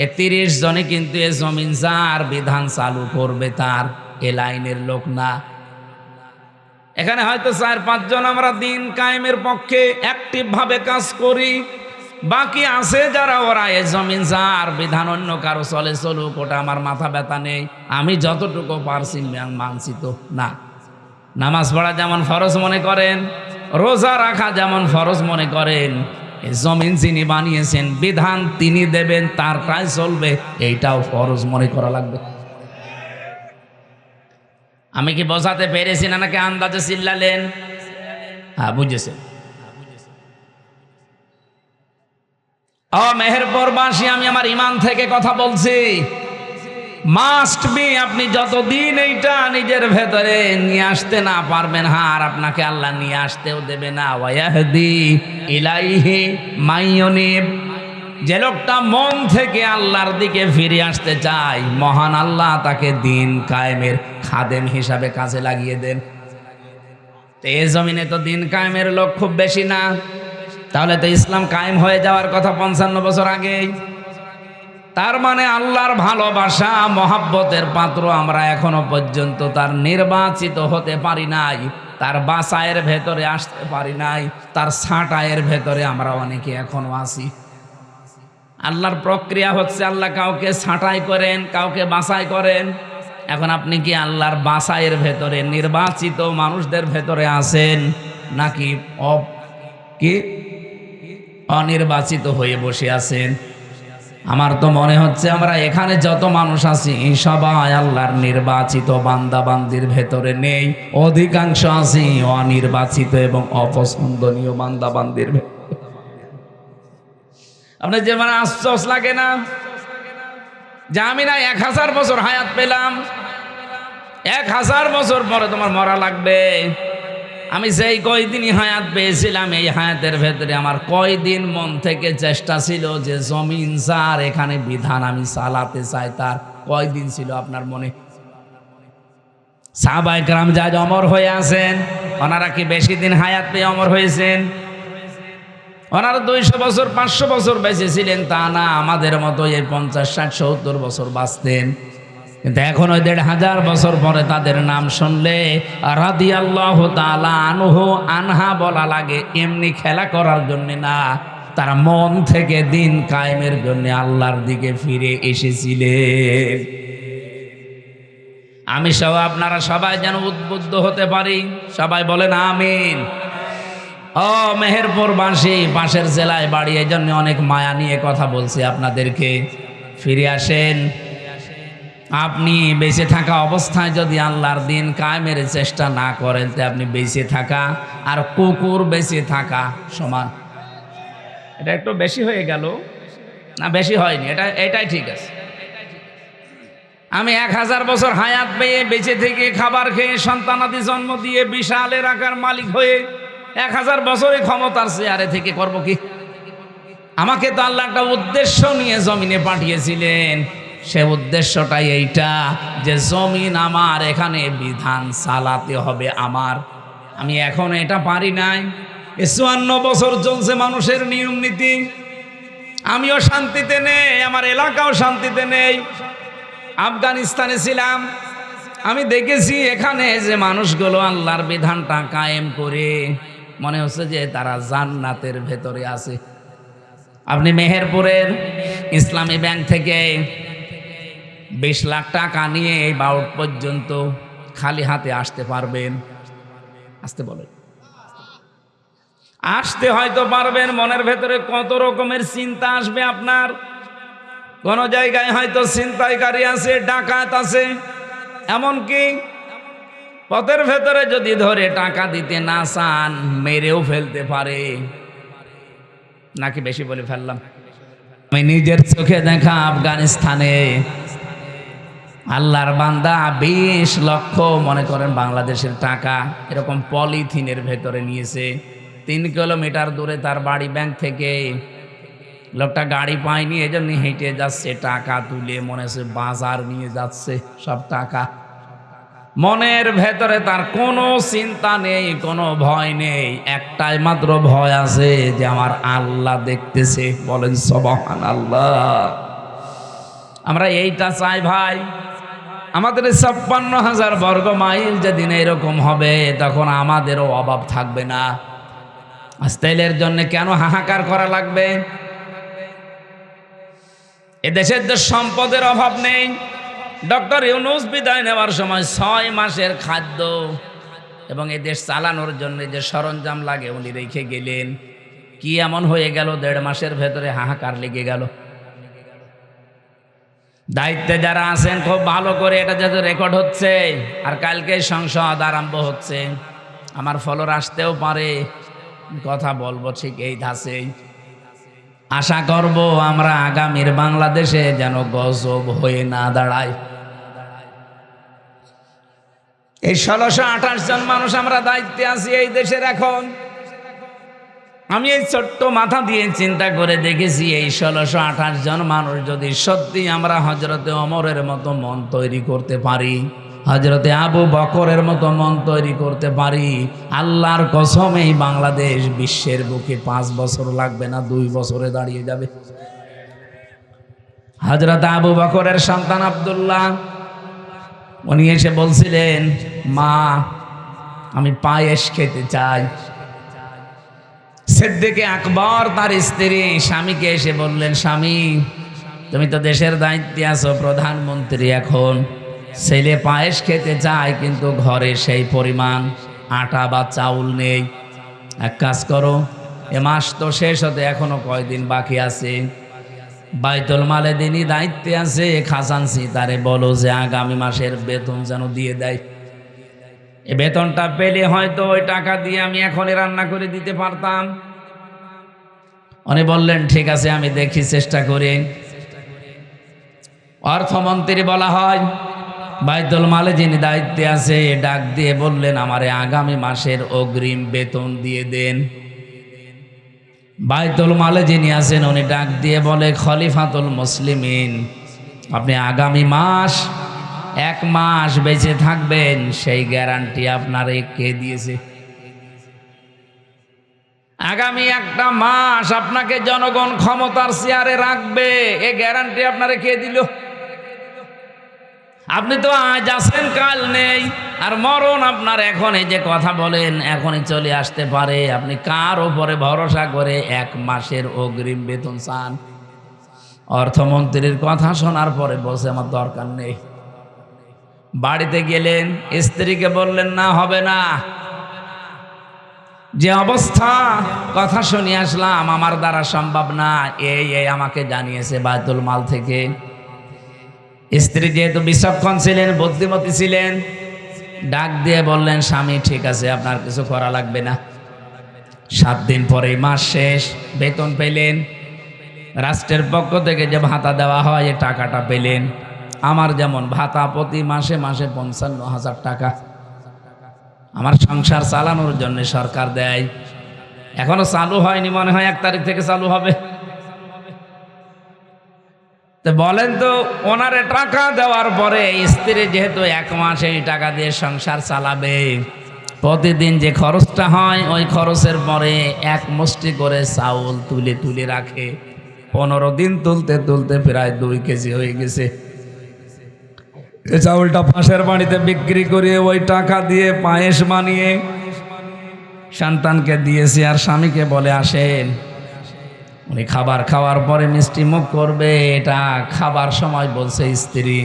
এই 30 জনে কিন্তু এ জমিন যার বিধান চালু করবে তার, এ লাইনের লোক না। এখানে হয়তো 4-5 জন আমরা দিন কায়েমের পক্ষে অ্যাক্টিভ ভাবে কাজ করি, বাকি আছে যারা ওরা এ জমিন যার বিধান অন্য কারো চলে চলুক, ওটা আমার মাথা ব্যথা নেই, আমি যতটুকু পারছি মানছি তো না। নামাজ পড়া যেমন ফরজ মনে করেন, রোজা রাখা যেমন ফরজ মনে করেন, এ জমিন যিনি বানিয়েছেন, বিধান তিনি দেবেন, তার কাজ চলবে, এইটাও ফরজ মনে করা লাগবে। আমি কি বোঝাতে পেরেছি না নাকি আন্দাজে চিল্লালেন? হ্যাঁ, বুঝেছেন। মেহেরপুরবাসী, আমি আমার ইমান থেকে কথা বলছি। মাস্ট বি, আপনি যতদিন এইটা নিজের ভেতরে নিয়ে আসতে না পারবেন, আর আপনাকে আল্লাহ নিয়ে আসতেও দেবে না। ওয়ায়াহদি ইলাইহি মাইয়ুনিব। যে লোকটা মন থেকে আল্লাহর দিকে ফিরে আসতে চায়, মহান আল্লাহ তাকে দিন কায়েমের খাদেম হিসাবে কাজে লাগিয়ে দেন। তো এই জমিনে তো দিন কায়েমের লোক খুব বেশি না, তাহলে তো ইসলাম কায়েম হয়ে যাওয়ার কথা 55 বছর আগেই। তার মানে আল্লাহর ভালোবাসা মহাব্বতের পাত্র আমরা এখনো পর্যন্ত তার নির্বাচিত হতে পারি নাই, তার বাছাইয়ের ভেতরে আসতে পারি নাই, তার ছাঁটাইয়ের ভেতরে আমরা অনেকে এখনো আছি। আল্লাহর প্রক্রিয়া হচ্ছে, আল্লাহ কাউকে ছাঁটাই করেন, কাউকে বাছাই করেন। এখন আপনি কি আল্লাহর বাছাইয়ের ভেতরে, নির্বাচিত মানুষদের ভেতরে আছেন, নাকি অনির্বাচিত হয়ে বসে আছেন? আমার তো মনে হচ্ছে আমরা এখানে যত মানুষ আছি সবাই আল্লাহর নির্বাচিত বান্দা বান্দির ভেতরে নেই, অধিকাংশ আছি অনির্বাচিত এবং অপছন্দনীয় বান্দা বান্দির ভেতরে। আপনার যে মানে আশ্চর্য লাগে না যে আমি না 1000 বছর হায়াত পেলাম, 1000 বছর পরে তোমার মরা লাগবে। আমি যেই কয়দিনই হায়াত পেয়েছিলাম, এই হায়াতের ভেতরে আমার কয়দিন মন থেকে চেষ্টা ছিল যে জমিন যার, এখানে বিধান আমি চালাতে চাই, তার কয়দিন ছিল আপনার মনে? সাহাবায়ে কেরাম যা অমর হয়ে আছেন, ওনারা কি বেশি দিন হায়াত পেয়ে অমর হয়েছেন? ওনারা 200 বছর 500 বছর বেঁচে ছিলেন তা না, আমাদের মতো এই 50, 60, 70 বছর বাঁচতেন। কিন্তু এখন ওই ১৫০০ বছর পরে তাদের নাম শুনলে রাদিয়াল্লাহু তাআলা আনহু আনহা বলা লাগে, এমনি খেলা করার জন্য না, তারা মন থেকে দিন কায়েমের জন্য আল্লাহর দিকে ফিরে এসেছিলেন। আমি সহ আপনারা সবাই যেন উদ্বুদ্ধ হতে পারি, সবাই বলেন আমিন। ও মেহেরপুরবাসী, পাশের জেলায় বাড়ি, এই জন্য অনেক মায়া নিয়ে কথা বলছি আপনাদেরকে। ফিরে আসেন। আপনি বেঁচে থাকা অবস্থায় যদি আল্লাহর দিন কায়েমের চেষ্টা না করেন, তো আপনি বেঁচে থাকা আর কুকুর বেঁচে থাকা সমান। এটা একটু বেশি হয়ে গেল না? বেশি হয়নি, এটাই ঠিক আছে। আমি 1000 বছর হায়াত পেয়ে বেঁচে থেকে খাবার খেয়ে সন্তানাদি জন্ম দিয়ে বিশাল এলাকার মালিক হয়ে 1000 বছরে ক্ষমতার চেয়ারে থেকে করব কি? আমাকে তো আল্লাহ একটা উদ্দেশ্য নিয়ে জমিনে পাঠিয়েছিলেন। সে উদ্দেশ্যটাই এইটা যে জমিন আমার, এখানে বিধান চালাতে হবে আমার। আমি এখন এটা পারি নাই। 54 বছর চলছে মানুষের নিয়ম নীতি, আমিও শান্তিতে নেই, আমার এলাকাও শান্তিতে নেই। আফগানিস্তানে ছিলাম, আমি দেখেছি এখানে যে মানুষগুলো আল্লাহর বিধানটা কায়েম করে মনে হচ্ছে যে তারা জান্নাতের ভেতরে আছে। আপনি মেহেরপুরের ইসলামী ব্যাংক থেকে 20 লাখ টাকা নিয়ে এই বাউট পর্যন্ত খালি হাতে আসতে পারবেন? আসতে বলেন। আসতে হয়তো পারবেন, মনের ভেতরে কত রকমের চিন্তা আসবে আপনার। কোন জায়গায় হয়তো ছিনতাইকারী আছে, ডাকাত আছে, এমনকি পথের ভেতরে যদি ধরে টাকা দিতে না চান মেরেও ফেলতে পারে। নাকি বেশি বলে ফেললাম? আমি নিজের চোখে দেখা আফগানিস্তানে আল্লাহর বান্দা 20 লক্ষ মনে করেন বাংলাদেশের টাকা এরকম পলিথিনের ভেতরে নিয়েছে। 3 কিলোমিটার দূরে তার বাড়ি ব্যাংক থেকে। লোকটা গাড়ি পায়নি, এজন্য হেঁটে যাচ্ছে, টাকা তুলে মনে হচ্ছে বাজার নিয়ে যাচ্ছে সব টাকা। মনের ভেতরে তার কোনো চিন্তা নেই, কোনো ভয় নেই, একটাই মাত্র ভয় আছে যে আমার আল্লাহ দেখতেছে। বলেন সুবহানাল্লাহ। আমরা এইটা চাই ভাই। আমাদের 56,000 বর্গ মাইল যেদিন এরকম হবে তখন আমাদেরও অভাব থাকবে না। আজ তেলের জন্য কেন হাহাকার করা লাগবে? এদেশের যে সম্পদের অভাব নেই। ডক্টর ইউনূস বিদায় নেওয়ার সময় 6 মাসের খাদ্য এবং এই দেশ চালানোর জন্য যে সরঞ্জাম লাগে উনি রেখে গেলেন। কি এমন হয়ে গেল 1.5 মাসের ভেতরে হাহাকার লেগে গেল? দায়িত্বে যারা আছেন খুব ভালো করে এটা যাতে রেকর্ড হচ্ছে, আর কালকে সংসদ আরম্ভ হচ্ছে, আমার ফলোর আসতেও পারে, কথা বলবো ঠিক এই ধাঁচেই। আশা করব আমরা আগামীর বাংলাদেশে যেন গজব হয়ে না দাঁড়ায়। এই 1628 জন মানুষ আমরা দায়িত্বে আছি এই দেশের। এখন আমি এই ছোট্ট মাথা দিয়ে চিন্তা করে দেখেছি, এই 1628 জন মানুষ যদি সত্যি আমরা হযরতে ওমরের মতো মন তৈরি করতে পারি, হযরতে আবু বকরের মতো মন তৈরি করতে পারি, আল্লাহর কসম এই বাংলাদেশ বিশ্বের বুকে 5 বছর লাগবে না, 2 বছরে দাঁড়িয়ে যাবে। হযরত আবু বকরের সন্তান আব্দুল্লাহ উনি এসে বলছিলেন, মা আমি পায়েস খেতে চাই। সিদ্দিকে আকবর তার স্ত্রী স্বামীকে এসে বললেন, স্বামী তুমি তো দেশের দায়িত্বে আছো, প্রধানমন্ত্রী, এখন ছেলে পায়েস খেতে চায় কিন্তু ঘরে সেই পরিমাণ আটা বা চাউল নেই। এক কাজ করো, এ মাস তো শেষ হতে এখনো কয়দিন বাকি আছে, বাইতুল মালে দিনই দায়িত্বে আছে, খাজানসি তারে বলো যে আগামী মাসের বেতন যেন দিয়ে দেয়। এই বেতনটা পেলে হয়তো ওই টাকা দিয়ে আমি এখনই রান্না করে দিতে পারতাম। উনি বললেন ঠিক আছে আমি দেখি, চেষ্টা করি। অর্থমন্ত্রী বলা হয়, বাইতুল মালে যিনি দায়িত্বে আছে ডাক দিয়ে বললেন, আমারে আগামী মাসের অগ্রিম বেতন দিয়ে দেন। বাইতুল মালে যিনি আছেন উনি ডাক দিয়ে বলে, খলিফাতুল মুসলিমিন আপনি আগামী মাস 1 মাস বেঁচে থাকবেন সেই গ্যারান্টি আপনারে কে দিয়েছে? আগামী 1টা মাস আপনাকে জনগণ ক্ষমতার চেয়ারে রাখবে, এই গ্যারান্টি আপনারে কে দিল? আপনি তো আজ আছেন কাল নেই, আর মরণ আপনার এখন, এই যে কথা বলেন এখনই চলে আসতে পারে। আপনি কার ওপরে ভরসা করে 1 মাসের অগ্রিম বেতন চান? অর্থমন্ত্রীর কথা শোনার পরে বলছে আমার দরকার নেই। বাড়িতে গেলেন, স্ত্রীকে বললেন না হবে না, যে অবস্থা কথা শুনে আসলাম আমার দ্বারা সম্ভব না, এই আমাকে জানিয়েছে বায়তুল মাল থেকে। স্ত্রী যেহেতু বিচক্ষণ ছিলেন, বুদ্ধিমতী ছিলেন, ডাক দিয়ে বললেন স্বামী ঠিক আছে, আপনার কিছু করা লাগবে না। 7 দিন পরে মাস শেষ, বেতন পেলেন, রাষ্ট্রের পক্ষ থেকে যে ভাতা দেওয়া হয় এই টাকাটা পেলেন। আমার যেমন ভাতা প্রতি মাসে মাসে 55,000 টাকা আমার সংসার চালানোর জন্য সরকার দেয়। এখনো চালু হয়নি, মনে হয় 1 তারিখ থেকে চালু হবে। তো বলেন তো, ওনারে টাকা দেওয়ার পরে স্ত্রী যেহেতু 1 মাস এই টাকা দিয়ে সংসার চালাবে, প্রতিদিন যে খরচটা হয় ওই খরচের পরে 1 মুষ্টি করে চাউল তুলে তুলে রাখে। 15 দিন তুলতে তুলতে প্রায় 2 কেজি হয়ে গেছে। এই চাউলটা পাশের বাড়িতে বিক্রি করে ওই টাকা দিয়ে পায়েস বানিয়ে সন্তানকে দিয়েছে, আর স্বামীকে বলে আসেন। উনি খাবার খাওয়ার পরে মিষ্টি মুখ করবে, এটা খাবার সময় বলছে স্ত্রী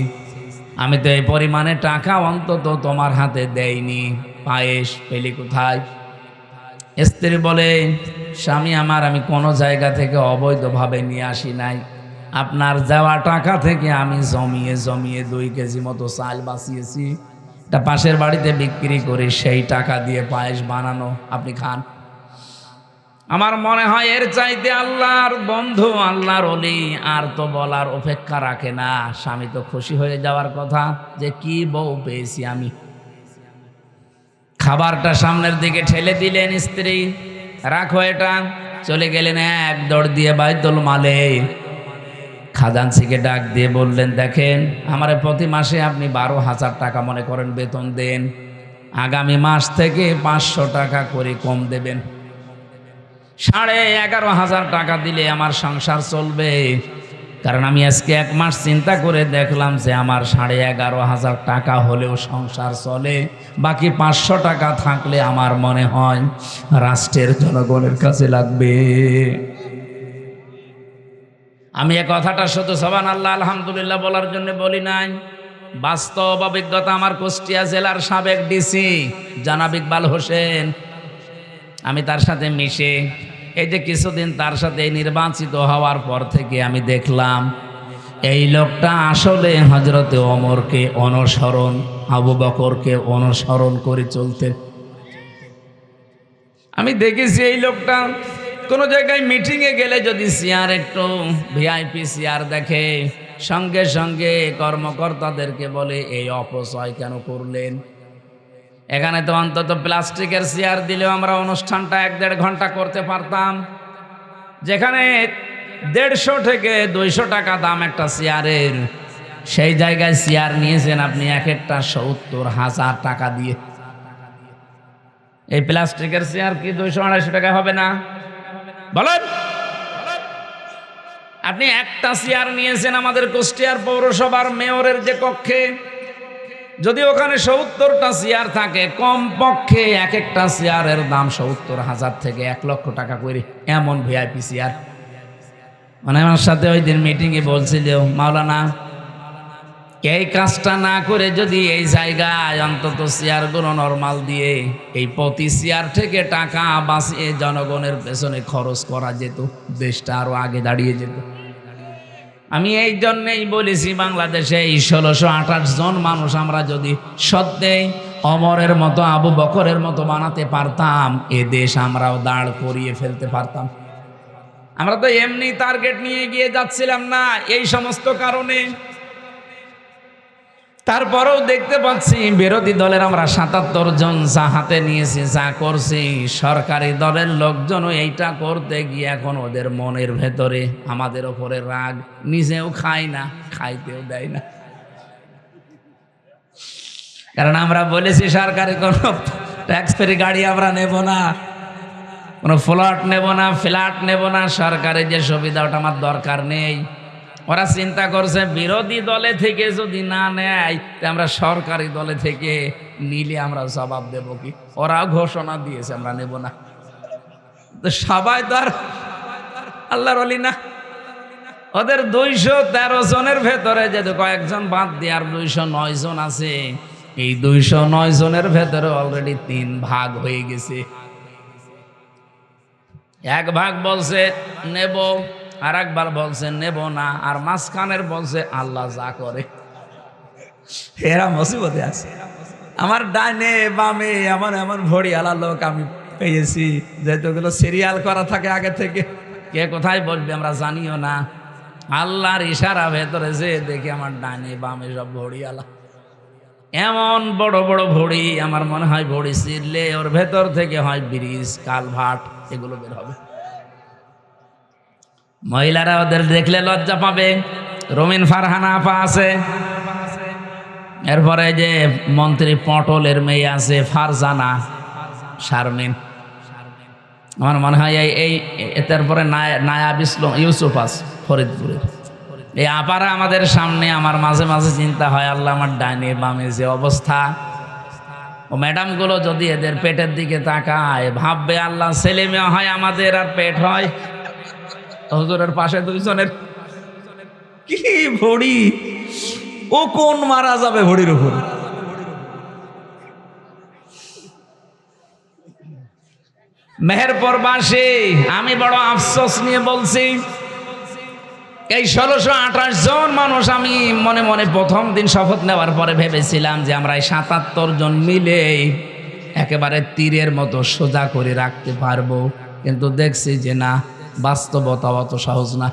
আমি তো এই পরিমাণে টাকা অন্তত তোমার হাতে দেইনি, পায়েস পেলি কোথায়? স্ত্রী বলে স্বামী আমার, আমি কোনো জায়গা থেকে অবৈধভাবে নিয়ে আসি নাই, আপনার দেওয়া টাকা থেকে আমি জমিয়ে জমিয়ে 2 কেজি মতো চাল বাঁচিয়েছি, এটা পাশের বাড়িতে বিক্রি করে সেই টাকা দিয়ে পায়েস বানানো, আপনি খান। আমার মনে হয় এর চাইতে আল্লাহর বন্ধু, আল্লাহর ওলি আর তো বলার অপেক্ষা রাখে না। স্বামী তো খুশি হয়ে যাওয়ার কথা যে কি বউ পেয়েছি আমি। খাবারটা সামনের দিকে ঠেলে দিলেন, স্ত্রী রাখো এটা, চলে গেলেন 1 দৌড় দিয়ে বায়তুল মালে। খাজানসিকে ডাক দিয়ে বললেন দেখেন, আমার প্রতি মাসে আপনি 12,000 টাকা মনে করেন বেতন দেন, আগামী মাস থেকে 500 টাকা করে কম দেবেন। 11,500 টাকা দিলে আমার সংসার চলবে, কারণ আমি আজকে 1 মাস চিন্তা করে দেখলাম যে আমার 11,500 টাকা হলেও সংসার চলে, বাকি 500 টাকা থাকলে আমার মনে হয় রাষ্ট্রের জনগণের কাছে লাগবে। আমি এ কথাটা শুধু সুবহানাল্লাহ আলহামদুলিল্লাহ বলার জন্য বলি নাই, বাস্তব অভিজ্ঞতা। আমার কুষ্টিয়া জেলার সাবেক ডিসি জনাব ইকবাল হোসেন, আমি তার সাথে মিশে এই যে কিছুদিন তার সাথে নির্বাচিত হওয়ার পর থেকে আমি দেখলাম এই লোকটা আসলে হযরতে ওমরকে অনুসরণ, আবু বকরকে অনুসরণ করে চলতেন। আমি দেখেছি এই লোকটা কোনো জায়গায় মিটিংয়ে গেলে যদি চেয়ার একটু ভিআইপি চেয়ার দেখে, সঙ্গে সঙ্গে কর্মকর্তাদেরকে বলে এই অপচয় কেন করলেন? এখানে তো অন্তত প্লাস্টিকের চেয়ার দিলেও আমরা অনুষ্ঠানটা 1-1.5 ঘন্টা করতে পারতাম, যেখানে 150 থেকে 200 টাকা দাম একটা চেয়ারের, সেই জায়গায় চেয়ার নিয়েছেন আপনি এক একটা 70,000 টাকা দিয়ে। এই প্লাস্টিকের চেয়ার কি 200-250 টাকা হবে না? বলেন, আপনি একটা চেয়ার নিয়েছেন আমাদের কুষ্টিয়ার পৌরসভার মেয়রের যে কক্ষে, যদি ওখানে 70টা চেয়ার থাকে, কমপক্ষে এক একটা চেয়ারের দাম 70,000 থেকে 1 লক্ষ টাকা করে, এমন ভিআইপি চেয়ার। মানে আমার সাথে ওই দিন মিটিংয়ে বলছিল মাওলানা, এই কাজটা না করে যদি এই জায়গায় অন্তত চেয়ারগুলো নরমাল দিয়ে এই প্রতি চেয়ার থেকে টাকা বাঁচিয়ে জনগণের পেছনে খরচ করা যেত, দেশটা আরো আগে দাঁড়িয়ে যেত। আমি এই জন্যেই বলেছি, বাংলাদেশে এই 1628 জন মানুষ আমরা যদি সত্যিই ওমরের মতো, আবু বকরের মতো বানাতে পারতাম, এ দেশ আমরাও দাঁড় করিয়ে ফেলতে পারতাম। আমরা তো এমনি টার্গেট নিয়ে গিয়ে যাচ্ছিলাম না এই সমস্ত কারণে। তারপরেও দেখতে পাচ্ছি বিরোধী দলের আমরা 77 জন যা হাতে নিয়েছি, যা করছি, সরকারি দলের লোকজনও এইটা করতে গিয়ে এখন ওদের মনের ভেতরে আমাদের ওপরে রাগ, নিজেও খায় না, খাইতেও দেয় না। কারণ আমরা বলেছি সরকারি কোনো ট্যাক্স ফ্রি গাড়ি আমরা নেব না, কোনো ফ্ল্যাট নেব না, ফ্ল্যাট নেব না, সরকারি যে সুবিধা ওটা আমার দরকার নেই। ওরা চিন্তা করছে বিরোধী দলে থেকে যদি না নেয় তা আমরা সরকারি দলে থেকে নিলে আমরা জবাব দেব কি। ওরাও ঘোষণা দিয়েছে আমরা নেব না। তো সবাই তো আর আল্লাহর ওলি না। ওদের 213 জনের ভেতরে যদি কয়েকজন বাদ দিয়ে আর 209 জন আছে, এই 209 জনের ভেতরে অলরেডি 3 ভাগ হয়ে গেছে। এক ভাগ বলছে নেব, আর একবার বলছে নেব না, আর মাঝখানের বলছে আল্লাহ যা করে। এরা মুসিবতে আছে। আমার ডাইনে বামে এমন এমন ভড়িয়ালা লোক আমি পেয়েছি, যেহেতুগুলো সিরিয়াল করা থাকে আগে থেকে, কে কোথায় বসবে আমরা জানিও না। আল্লাহর ইশারা ভেতরে যে দেখি আমার ডাইনে বামে সব ভড়িয়ালা, এমন বড় বড় ভড়ি, আমার মনে হয় ভড়ি ছিঁড়লে ওর ভেতর থেকে হয় ব্রিজ, কালভার্ট এগুলো বের হবে। মহিলারা ওদের দেখলে লজ্জা পাবে। রমিন ফারহানা আপা আছে, এরপরে যে মন্ত্রী পটলের মেয়ে আছে ফারজানা শারমিন, আমার মনে হয় এই তারপরে নায়াব ইসলাম ইউসুফ আছে ফরিদপুরের। এই আপারা আমাদের সামনে, আমার মাঝে মাঝে চিন্তা হয় আল্লাহ আমার ডাইনে বামে যে অবস্থা, ও ম্যাডামগুলো যদি এদের পেটের দিকে তাকায় ভাববে আল্লাহ ছেলে মেয়ে হয় আমাদের আর পেট হয় হুজুরের পাশে 2 জনের। কি ভড়ি, ও কোন মারা যাবে ভড়ির উপর। মেহেরপুরবাসী আমি বড় আফসোস নিয়ে বলছি, এই 1628 জন মানুষ আমি মনে মনে প্রথম দিন শপথ নেওয়ার পরে ভেবেছিলাম যে আমরা এই 77 জন মিলে একেবারে তীরের মতো সোজা করে রাখতে পারবো, কিন্তু দেখছি যে না, বাস্তবতা অত সহজ না।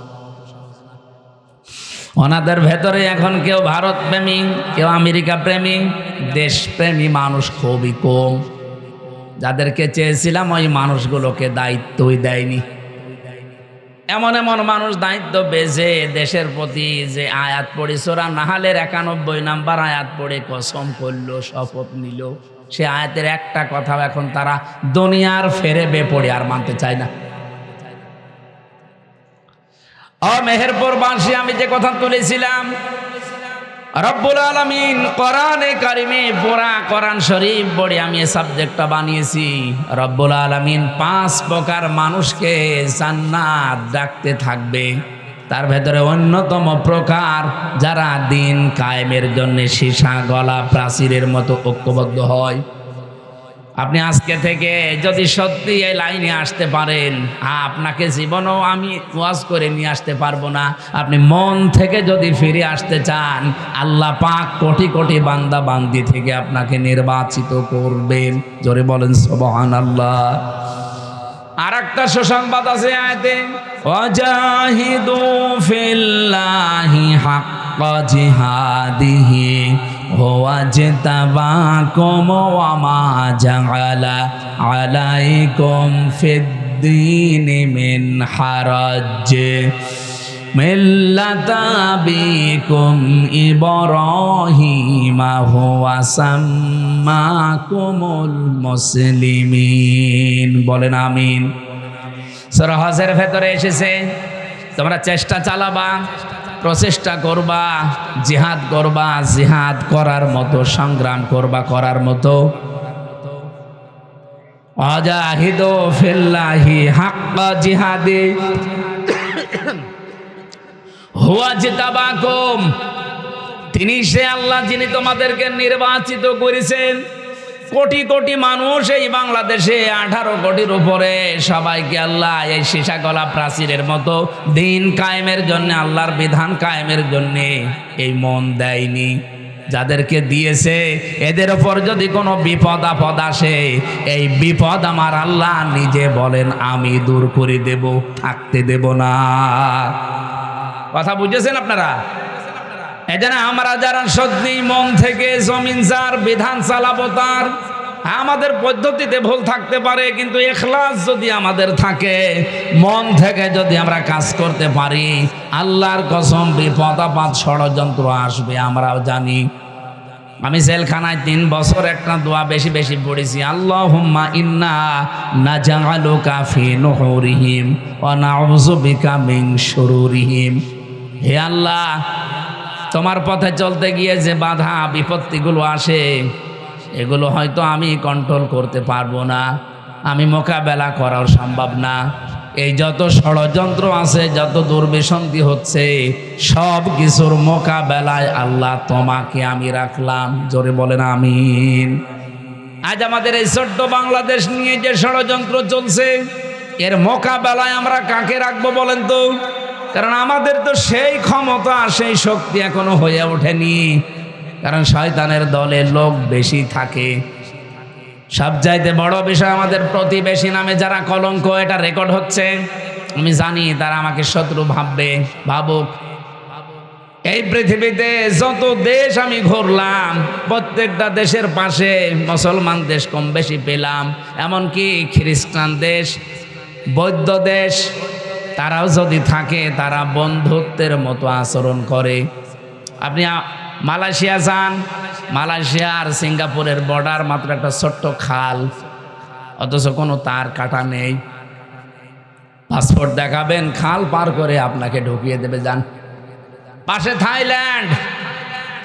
ওনাদের ভেতরে এখন কেউ ভারত প্রেমী, কেউ আমেরিকা প্রেমী, দেশপ্রেমী মানুষ খুবই কম। যাদেরকে চেয়েছিলাম ওই মানুষগুলোকে দায়িত্বই দেয়নি। এমন এমন মানুষ দায়িত্ব পেয়েছে, দেশের প্রতি যে আয়াত পড়ে সূরা নাহালের 91 নম্বর আয়াত পড়ে কসম করলো, শপথ নিল, সে আয়াতের একটা কথাও এখন তারা দুনিয়ার ফেরে বেপড়ে আর মানতে চায় না। মেহেরপুরবাসী আমি যে কথা তুলেছিলাম, রব্বুল আলামিন কোরআনে কারিমে পুরা কোরআন শরীফ পড়ে আমি এই সাবজেক্টটা বানিয়েছি। রব্বুল আলামিন 5 প্রকার মানুষকে জান্নাত ডাকতে থাকবে, তার ভেতরে অন্যতম প্রকার যারা দিন কায়েমের জন্য সীসা গলা প্রাচীরের মতো ঐক্যবদ্ধ হয়। আপনি আজকে থেকে যদি সত্যি এই লাইনে আসতে পারেন, আপনাকে জীবনেও আমি ওয়াজ করে নিয়ে আসতে পারবো না। আপনি মন থেকে যদি ফিরে আসতে চান, আল্লাহ পাক কোটি কোটি বান্দা বান্দি থেকে আপনাকে নির্বাচিত করবেন। জোরে বলেন সুবহানাল্লাহ। আর একটা সুসংবাদ আছে আয়াতে, ওয়াজাহিদু ফিল্লাহি হাক্কা জিহাদিহি হুয়া জিতাবাকুম ওয়া মা জাআলা আলাইকুম ফিদ্দীনি মিন হারাজ মিল্লাতা আবিকুম ইব্রাহিমা হুয়া সাম্মাকুমুল মুসলিমিন। বলেন আমিন। সূরা হজের ভেতরে এসেছে, তোমরা চেষ্টা চালাবা, প্রচেষ্টা করবা, জিহাদ করবা, জিহাদ করার মতো সংগ্রাম করবা, করার মতো। ওয়াজাহিদু ফিল্লাহি হাক্কা জিহাদি হুয়া জিতাবাকুম, তিনি সে আল্লাহ যিনি তোমাদেরকে নির্বাচিত করেছেন। কোটি কোটি মানুষ এই বাংলাদেশে, 18 কোটির উপরে, সবাইকে আল্লাহ এই সীসা গলা প্রাচীরের মতো দিন কায়েমের জন্য, আল্লাহর বিধান কায়েমের জন্য এই মন দেয়নি। যাদেরকে দিয়েছে এদের ওপর যদি কোনো বিপদ আপদ আসে, এই বিপদ আমার আল্লাহ নিজে বলেন আমি দূর করে দেব, থাকতে দেব না। কথা বুঝেছেন আপনারা? এজন্য আমরা যারা সত্যি মন থেকে জমিন যার বিধান চালাবো, তার আমাদের পদ্ধতিতে ভুল থাকতে পারে, কিন্তু ইখলাস যদি আমাদের থাকে, মন থেকে যদি আমরা কাজ করতে পারি, আল্লাহর কসম বিপদ আপদ ষড়যন্ত্র আসবে আমরাও জানি। আমি জেলখানায় 3 বছর একটা দোয়া বেশি বেশি পড়েছি, আল্লাহুম্মা ইন্না নাজআলুকা ফি নুহুরিহিম ওয়া নাউযু বিকা মিন শুরুরিহিম। হে আল্লাহ, তোমার পথে চলতে গিয়ে যে বাধা বিপত্তিগুলো আসে, এগুলো হয়তো আমি কন্ট্রোল করতে পারবো না, আমি মোকাবেলা করাও সম্ভব না। এই যত ষড়যন্ত্র আছে, যত দুর্বিসন্ধি হচ্ছে, সব কিছুর মোকাবেলায় আল্লাহ তোমাকে আমি রাখলাম। জোরে বলেন আমিন। আজ আমাদের এই ছোট্ট বাংলাদেশ নিয়ে যে ষড়যন্ত্র চলছে, এর মোকাবেলায় আমরা কাকে রাখবো বলেন তো? কারণ আমাদের তো সেই ক্ষমতা, সেই শক্তি এখনো হয়ে ওঠেনি। কারণ শয়তানের দলে লোক বেশি থাকে। সবচাইতে বড় বিষয়, আমাদের প্রতিবেশী নামে যারা কলঙ্ক, এটা রেকর্ড হচ্ছে। আমি জানি তারা আমাকে শত্রু ভাববে, ভাবুক। এই পৃথিবীতে যত দেশ আমি ঘুরলাম, প্রত্যেকটা দেশের পাশে মুসলমান দেশ কম বেশি পেলাম, এমনকি খ্রিস্টান দেশ, বৌদ্ধ দেশ, তারাও যদি থাকে তারা বন্ধুত্বের মতো আচরণ করে। আপনি মালয়েশিয়া যান, মালয়েশিয়া আর সিঙ্গাপুরের বর্ডার মাত্র একটা ছোট্ট খাল, অথচ কোনো তার কাটা নেই। পাসপোর্ট দেখাবেন, খাল পার করে আপনাকে ঢুকিয়ে দেবে। যান পাশে থাইল্যান্ড,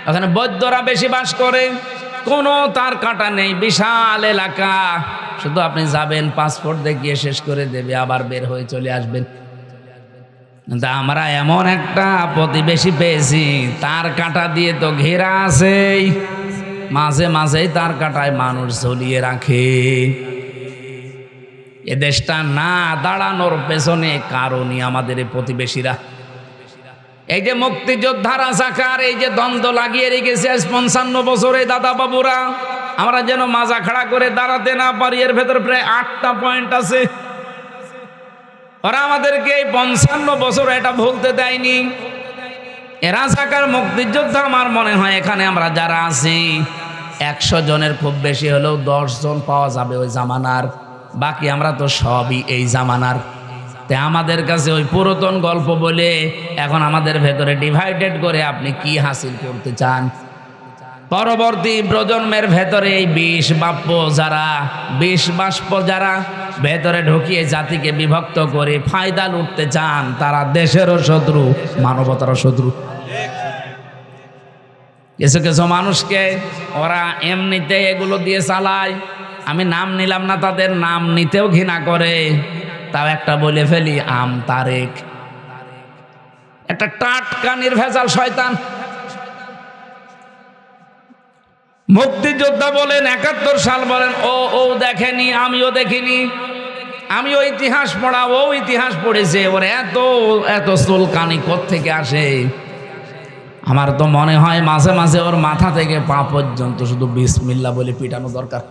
ওখানে বৌদ্ধরা বেশি বাস করে, কোনো তার কাটা নেই, বিশাল এলাকা। শুধু আপনি যাবেন, পাসপোর্ট দেখিয়ে শেষ করে দেবে, আবার বের হয়ে চলে আসবেন। কিন্তু আমরা এমন একটা প্রতিবেশী পেয়েছি, তার কাঁটা দিয়ে তো ঘেরা আছেই, মাঝে মাঝেই তার কাঁটায় মানুষ ঝুলিয়ে রাখে। এ দেশটা না দাঁড়ানোর পেছনে কারণই আমাদের এই প্রতিবেশীরা। এই যে মুক্তিযোদ্ধা রাজাকার, এই যে দ্বন্দ্ব লাগিয়ে রেখেছে 55 বছরে দাদা বাবুরা, আমরা যেন মাজা খাড়া করে দাঁড়াতে না পারি। এর ভেতরে প্রায় 8টা পয়েন্ট আছে। ওরা আমাদেরকে এই 55 বছর এটা ভুলতে দেয়নি। এ রাজাকার মুক্তিযোদ্ধা, আমার মনে হয় এখানে আমরা যারা আছি 100 জনের খুব বেশি হলেও 10 জন পাওয়া যাবে ওই জামানার, বাকি আমরা তো সবই এই জামানার। তে আমাদের কাছে ওই পুরাতন গল্প বলে এখন আমাদের ভেতরে ডিভাইডেড করে আপনি কি হাসিল করতে চান? পরবর্তী প্রজন্মের ভেতরে এই বিষ বাষ্প যারা ভেতরে ঢুকিয়ে জাতিকে বিভক্ত করে ফায়দা লুটতে চান, তারা দেশেরও শত্রু, মানবতারও শত্রু। কিছু কিছু মানুষকে ওরা এমনিতে এগুলো দিয়ে চালায়। আমি নাম নিলাম না, তাদের নাম নিতেও ঘৃণা করে। তাও একটা বলে ফেলি, আম তারেক, একটা টাটকা নির্ভেজাল শয়তান। মুক্তিযোদ্ধা বলেন, 71 সাল বলেন, ও দেখেনি, আমিও দেখিনি, আমিও ইতিহাস পড়া, ও ইতিহাস পড়েছে। ওর এত চুলকানি কোত্থেকে আসে? আমার তো মনে হয় মাঝে মাঝে ওর মাথা থেকে পা পর্যন্ত শুধু বিসমিল্লাহ বলে পিটানো দরকার।